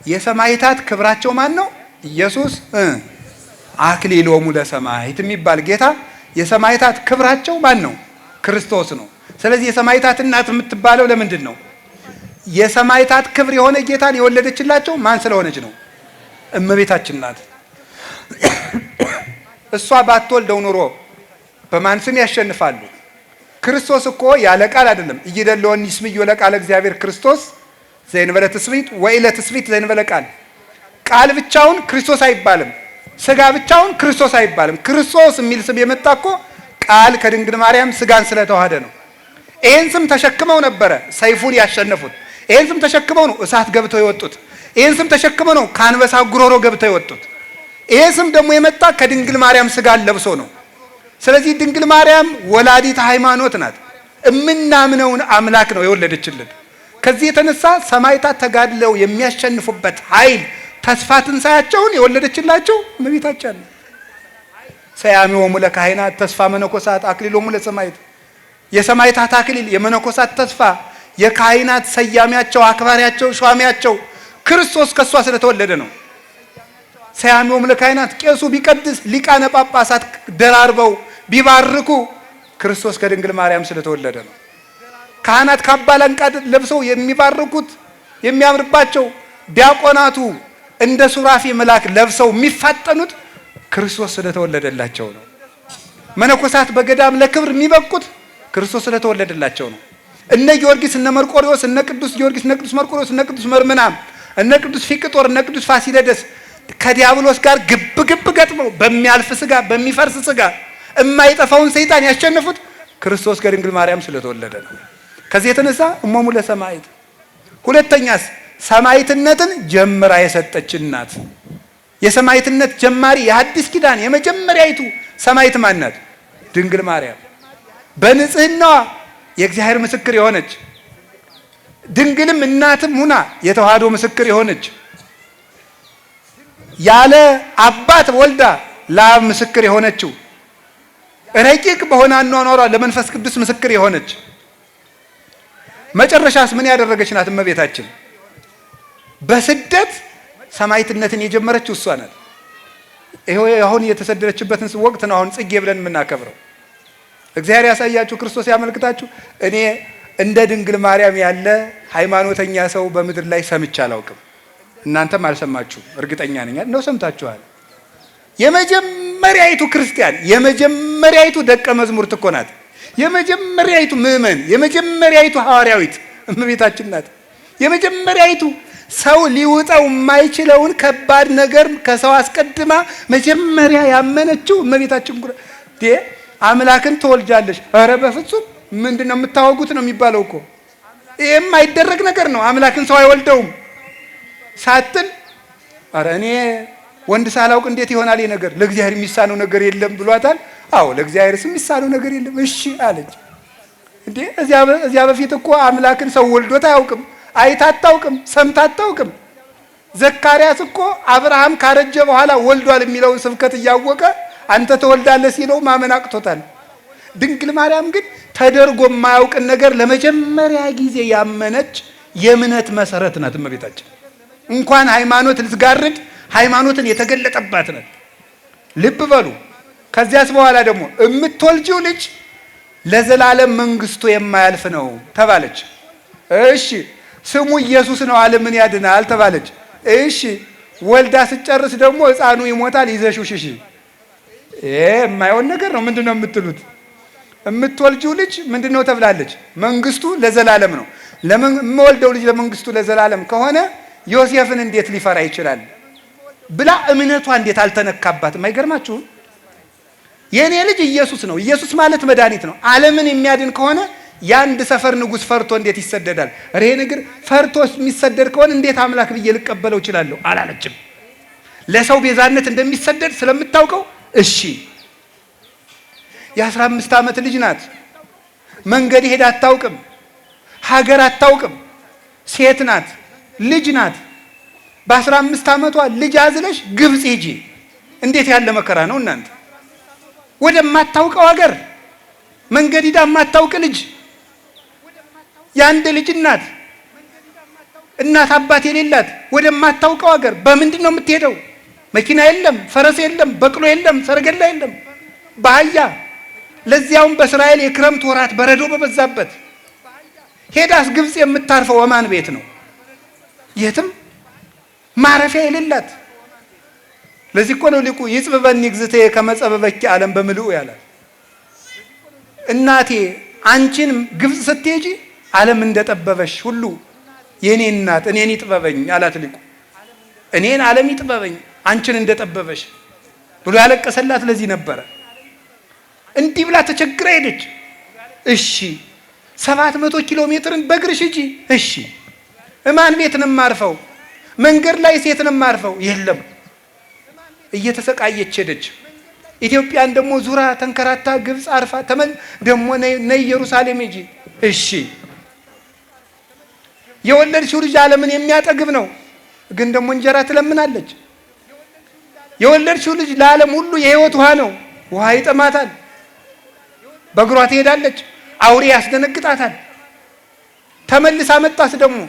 የሰማዕታት ክብራቸው ማን ነው? ኢየሱስ አክሊሎሙ ለሰማዕት የሚባል ጌታ የሰማዕታት ክብራቸው ማን ነው? ክርስቶስ ነው። ስለዚህ የሰማዕታት እናት የምትባለው ለምንድን ነው? የሰማዕታት ክብር የሆነ ጌታን የወለደችላቸው ማን ስለሆነች ነው? እመቤታችን ናት። እሷ ባትወልደው ኑሮ በማን ስም ያሸንፋሉ? ክርስቶስ እኮ ያለ ቃል አይደለም። እይደለወኒ ይስምዮ ለቃለ እግዚአብሔር ክርስቶስ ዘእንበለ ትስብእት ወኢለ ትስብእት ዘእንበለ ቃል። ቃል ብቻውን ክርስቶስ አይባልም። ስጋ ብቻውን ክርስቶስ አይባልም። ክርስቶስ የሚል ስም የመጣ እኮ ቃል ከድንግል ማርያም ስጋን ስለተዋሃደ ነው። ይሄን ስም ተሸክመው ነበረ ሰይፉን ያሸነፉት። ይሄን ስም ተሸክመው ነው እሳት ገብተው የወጡት። ይሄን ስም ተሸክመው ነው ከአንበሳ ጉሮሮ ገብተው የወጡት። ይሄ ስም ደግሞ የመጣ ከድንግል ማርያም ስጋን ለብሶ ነው። ስለዚህ ድንግል ማርያም ወላዲት ሃይማኖት ናት። እምናምነውን አምላክ ነው የወለደችልን። ከዚህ የተነሳ ሰማዕታት ተጋድለው የሚያሸንፉበት ኃይል ተስፋ ትንሣኤያቸውን የወለደችላቸው እመቤታችን ነው። ሰያሚሆሙ ለካህናት ተስፋ መነኮሳት አክሊሎሙ ለሰማዕት። የሰማዕታት አክሊል የመነኮሳት ተስፋ የካህናት ሰያሚያቸው አክባሪያቸው ሿሚያቸው ክርስቶስ ከሷ ስለተወለደ ነው። ሰያሚሆሙ ለካህናት ቄሱ ቢቀድስ ሊቃነ ጳጳሳት ደራርበው ቢባርኩ ክርስቶስ ከድንግል ማርያም ስለተወለደ ነው። ካህናት ካባ ላንቃ ለብሰው የሚባርኩት የሚያምርባቸው፣ ዲያቆናቱ እንደ ሱራፊ መልአክ ለብሰው የሚፋጠኑት ክርስቶስ ስለተወለደላቸው ነው። መነኮሳት በገዳም ለክብር የሚበቁት ክርስቶስ ስለተወለደላቸው ነው። እነ ጊዮርጊስ እነ መርቆሪዎስ እነ ቅዱስ ጊዮርጊስ እነ ቅዱስ መርቆሪዎስ እነ ቅዱስ መርምናም እነ ቅዱስ ፊቅጦር እነ ቅዱስ ፋሲለደስ ከዲያብሎስ ጋር ግብ ግብ ገጥመው በሚያልፍ ስጋ በሚፈርስ ስጋ የማይጠፋውን ሰይጣን ያሸነፉት ክርስቶስ ከድንግል ማርያም ስለተወለደ ነው። ከዚህ የተነሳ እሞሙ ለሰማዕት። ሁለተኛስ ሰማዕትነትን ጀምራ የሰጠች እናት። የሰማዕትነት ጀማሪ የሐዲስ ኪዳን የመጀመሪያይቱ ሰማዕት ማን ናት? ድንግል ማርያም። በንጽህናዋ የእግዚአብሔር ምስክር የሆነች ድንግልም እናትም ሁና የተዋህዶ ምስክር የሆነች ያለ አባት ወልዳ ለአብ ምስክር የሆነችው ረቂቅ በሆነ አኗኗሯ ለመንፈስ ቅዱስ ምስክር የሆነች መጨረሻስ ምን ያደረገች ናት? እመቤታችን በስደት ሰማዕትነትን የጀመረችው እሷ ናት። ይሄው አሁን የተሰደደችበትን ወቅት ነው አሁን ጽጌ ብለን የምናከብረው። እግዚአብሔር ያሳያችሁ፣ ክርስቶስ ያመልክታችሁ። እኔ እንደ ድንግል ማርያም ያለ ሃይማኖተኛ ሰው በምድር ላይ ሰምቼ አላውቅም። እናንተም አልሰማችሁ እርግጠኛ ነኝ ነው ሰምታችኋል። የመጀመሪያይቱ ክርስቲያን የመጀመሪያይቱ ደቀ መዝሙርት እኮ ናት። የመጀመሪያይቱ ምእመን የመጀመሪያይቱ ሐዋርያዊት እመቤታችን ናት። የመጀመሪያይቱ ሰው ሊውጠው የማይችለውን ከባድ ነገር ከሰው አስቀድማ መጀመሪያ ያመነችው እመቤታችን ጉራ አምላክን ትወልጃለሽ። ኧረ በፍጹም ምንድነው የምታወጉት ነው የሚባለው እኮ። ይሄም አይደረግ ነገር ነው። አምላክን ሰው አይወልደውም ሳትል ኧረ እኔ ወንድ ሳላውቅ እንዴት ይሆናል ይሄ ነገር? ለእግዚአብሔር የሚሳነው ነገር የለም ብሏታል። አዎ ለእግዚአብሔርስ የሚሳነው ነገር የለም እሺ አለች። እንዴ እዚያ በፊት እኮ አምላክን ሰው ወልዶት አያውቅም፣ አይታ አታውቅም፣ ሰምታ አታውቅም። ዘካርያስ እኮ አብርሃም ካረጀ በኋላ ወልዷል የሚለውን ስብከት እያወቀ አንተ ተወልዳለህ ሲለው ማመን አቅቶታል። ድንግል ማርያም ግን ተደርጎ የማያውቅን ነገር ለመጀመሪያ ጊዜ ያመነች የእምነት መሰረት ናት እመቤታችን። እንኳን ሃይማኖት ልትጋርድ ሃይማኖትን የተገለጠባት ናት። ልብ በሉ። ከዚያስ በኋላ ደግሞ የምትወልጂው ልጅ ለዘላለም መንግስቱ የማያልፍ ነው ተባለች። እሺ ስሙ ኢየሱስ ነው ዓለምን ያድናል ተባለች። እሺ ወልዳ ስጨርስ ደግሞ ሕፃኑ ይሞታል ይዘሽው ሽሺ። የማይሆን ነገር ነው። ምንድን ነው የምትሉት? የምትወልጂው ልጅ ምንድን ነው ተብላለች? መንግስቱ ለዘላለም ነው። የምወልደው ልጅ ለመንግስቱ ለዘላለም ከሆነ ዮሴፍን እንዴት ሊፈራ ይችላል ብላ እምነቷ እንዴት አልተነካባትም? አይገርማችሁም? የእኔ ልጅ ኢየሱስ ነው። ኢየሱስ ማለት መድኃኒት ነው። ዓለምን የሚያድን ከሆነ የአንድ ሰፈር ንጉሥ ፈርቶ እንዴት ይሰደዳል? ይሄ ነገር ፈርቶ የሚሰደድ ከሆነ እንዴት አምላክ ብዬ ልቀበለው እችላለሁ አላለችም። ለሰው ቤዛነት እንደሚሰደድ ስለምታውቀው እሺ። የ15 ዓመት ልጅ ናት። መንገድ ሄዳ አታውቅም። ሀገር አታውቅም። ሴት ናት። ልጅ ናት። በ15 ዓመቷ ልጅ አዝለሽ ግብፅ ሂጂ። እንዴት ያለ መከራ ነው እናንተ! ወደማታውቀው ሀገር መንገድ ሂዳ የማታውቅ ልጅ፣ የአንድ ልጅ እናት አባት የሌላት ወደማታውቀው ሀገር በምንድን ነው የምትሄደው? መኪና የለም፣ ፈረስ የለም፣ በቅሎ የለም፣ ሰረገላ የለም፣ በአህያ ለዚያውም በእስራኤል የክረምት ወራት በረዶ በበዛበት ሄዳስ ግብፅ የምታርፈው ወማን ቤት ነው? የትም ማረፊያ የሌላት። ለዚህ እኮ ነው ሊቁ ይጽብበኒ እግዝእትየ ከመ ጸበበኪ ዓለም በምልኡ ያላት። እናቴ አንቺን ግብፅ ስትሄጂ ዓለም እንደጠበበሽ ሁሉ የኔ እናት እኔን ይጥበበኝ አላት ሊቁ። እኔን ዓለም ይጥበበኝ አንቺን እንደጠበበሽ ብሎ ያለቀሰላት ለዚህ ነበረ። እንዲህ ብላ ተቸግራ ሄደች። እሺ 700 ኪሎ ሜትርን በእግርሽ ሂጂ። እሺ እማን ቤት ነው የማርፈው? መንገድ ላይ ሴት ነው የማርፈው? የለም። እየተሰቃየች ሄደች። ኢትዮጵያን ደግሞ ዙራ ተንከራታ ግብፅ አርፋ ደግሞ ነይ ኢየሩሳሌም ሂጂ። እሺ የወለድሽው ልጅ ዓለምን የሚያጠግብ ነው፣ ግን ደግሞ እንጀራ ትለምናለች። የወለድሽው ልጅ ለዓለም ሁሉ የህይወት ውሃ ነው፣ ውሃ ይጠማታል። በእግሯ ትሄዳለች፣ አውሬ ያስደነግጣታል። ተመልሳ መጣስ ደግሞ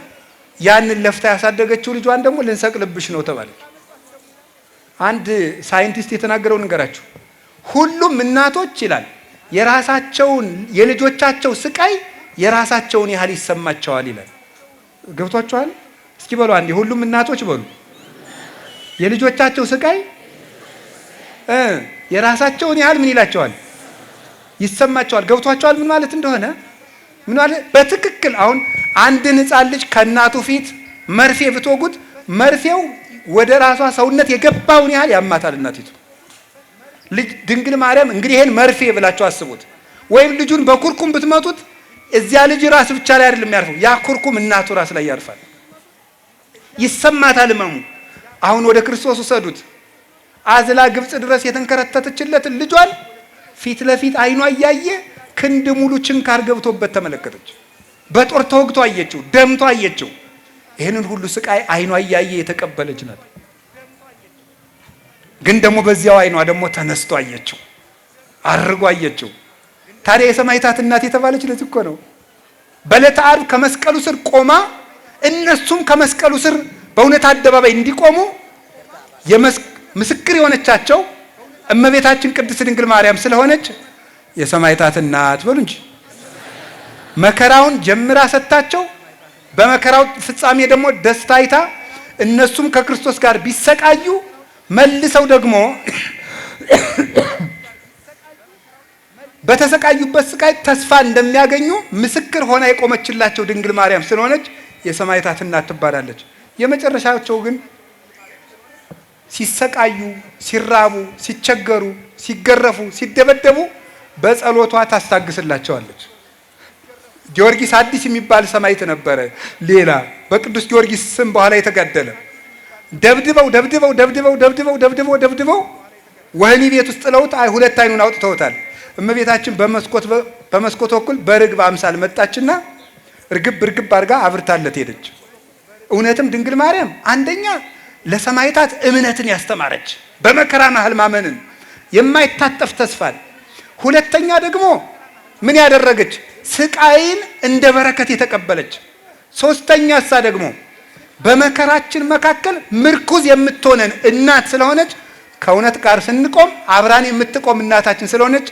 ያንን ለፍታ ያሳደገችው ልጇን ደግሞ ልንሰቅልብሽ ነው ተባለች። አንድ ሳይንቲስት የተናገረው ንገራችሁ። ሁሉም እናቶች ይላል የራሳቸውን የልጆቻቸው ስቃይ የራሳቸውን ያህል ይሰማቸዋል ይላል። ገብቷችኋል? እስኪ በሉ አንዴ ሁሉም እናቶች በሉ። የልጆቻቸው ስቃይ የራሳቸውን ያህል ምን ይላቸዋል? ይሰማቸዋል። ገብቷችኋል ምን ማለት እንደሆነ? ምን ማለት በትክክል አሁን አንድን ሕፃን ልጅ ከእናቱ ፊት መርፌ ብትወጉት መርፌው ወደ ራሷ ሰውነት የገባውን ያህል ያማታል እናቲቱ። ልጅ ድንግል ማርያም እንግዲህ ይሄን መርፌ ብላችሁ አስቡት። ወይም ልጁን በኩርኩም ብትመቱት እዚያ ልጅ ራስ ብቻ ላይ አይደለም የሚያርፈው፣ ያ ኩርኩም እናቱ ራስ ላይ ያርፋል። ይሰማታል ህመሙ። አሁን ወደ ክርስቶስ ውሰዱት። አዝላ ግብፅ ድረስ የተንከረተተችለትን ልጇን ፊት ለፊት አይኗ እያየ ክንድ ሙሉ ችንካር ገብቶበት ተመለከተች። በጦር ተወግቶ አየችው፣ ደምቶ አየችው። ይህንን ሁሉ ስቃይ አይኗ እያየ የተቀበለች ናት። ግን ደግሞ በዚያው አይኗ ደግሞ ተነስቶ አየችው፣ አርጎ አየችው። ታዲያ የሰማዕታት እናት የተባለች ለዚህ እኮ ነው። በዕለተ ዓርብ ከመስቀሉ ስር ቆማ እነሱም ከመስቀሉ ስር በእውነት አደባባይ እንዲቆሙ ምስክር የሆነቻቸው እመቤታችን ቅድስት ድንግል ማርያም ስለሆነች የሰማዕታት እናት በሉ እንጂ። መከራውን ጀምራ ሰጥታቸው በመከራው ፍጻሜ ደግሞ ደስታ አይታ እነሱም ከክርስቶስ ጋር ቢሰቃዩ መልሰው ደግሞ በተሰቃዩበት ስቃይ ተስፋ እንደሚያገኙ ምስክር ሆና የቆመችላቸው ድንግል ማርያም ስለሆነች የሰማዕታት እናት ትባላለች። የመጨረሻቸው ግን ሲሰቃዩ፣ ሲራቡ፣ ሲቸገሩ፣ ሲገረፉ፣ ሲደበደቡ በጸሎቷ ታስታግስላቸዋለች። ጊዮርጊስ አዲስ የሚባል ሰማዕት ነበረ። ሌላ በቅዱስ ጊዮርጊስ ስም በኋላ የተጋደለ ደብድበው ደብድበው ደብድበው ደብድበው ደብድበው ደብድበው ወህኒ ቤት ውስጥ ጥለውት ሁለት አይኑን አውጥተውታል። እመቤታችን በመስኮት በኩል በርግብ አምሳል መጣችና እርግብ አድርጋ አብርታለት ሄደች። እውነትም ድንግል ማርያም አንደኛ ለሰማዕታት እምነትን ያስተማረች በመከራ መሃል ማመንን የማይታጠፍ ተስፋን፣ ሁለተኛ ደግሞ ምን ያደረገች ስቃይን እንደ በረከት የተቀበለች፣ ሶስተኛ እሳ ደግሞ በመከራችን መካከል ምርኩዝ የምትሆነን እናት ስለሆነች ከእውነት ጋር ስንቆም አብራን የምትቆም እናታችን ስለሆነች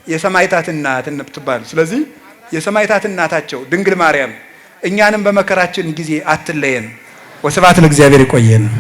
የሰማዕታት እናት እንብትባል። ስለዚህ የሰማዕታት እናታቸው ድንግል ማርያም እኛንም በመከራችን ጊዜ አትለየን። ወስብሐት ለእግዚአብሔር። ይቆየን።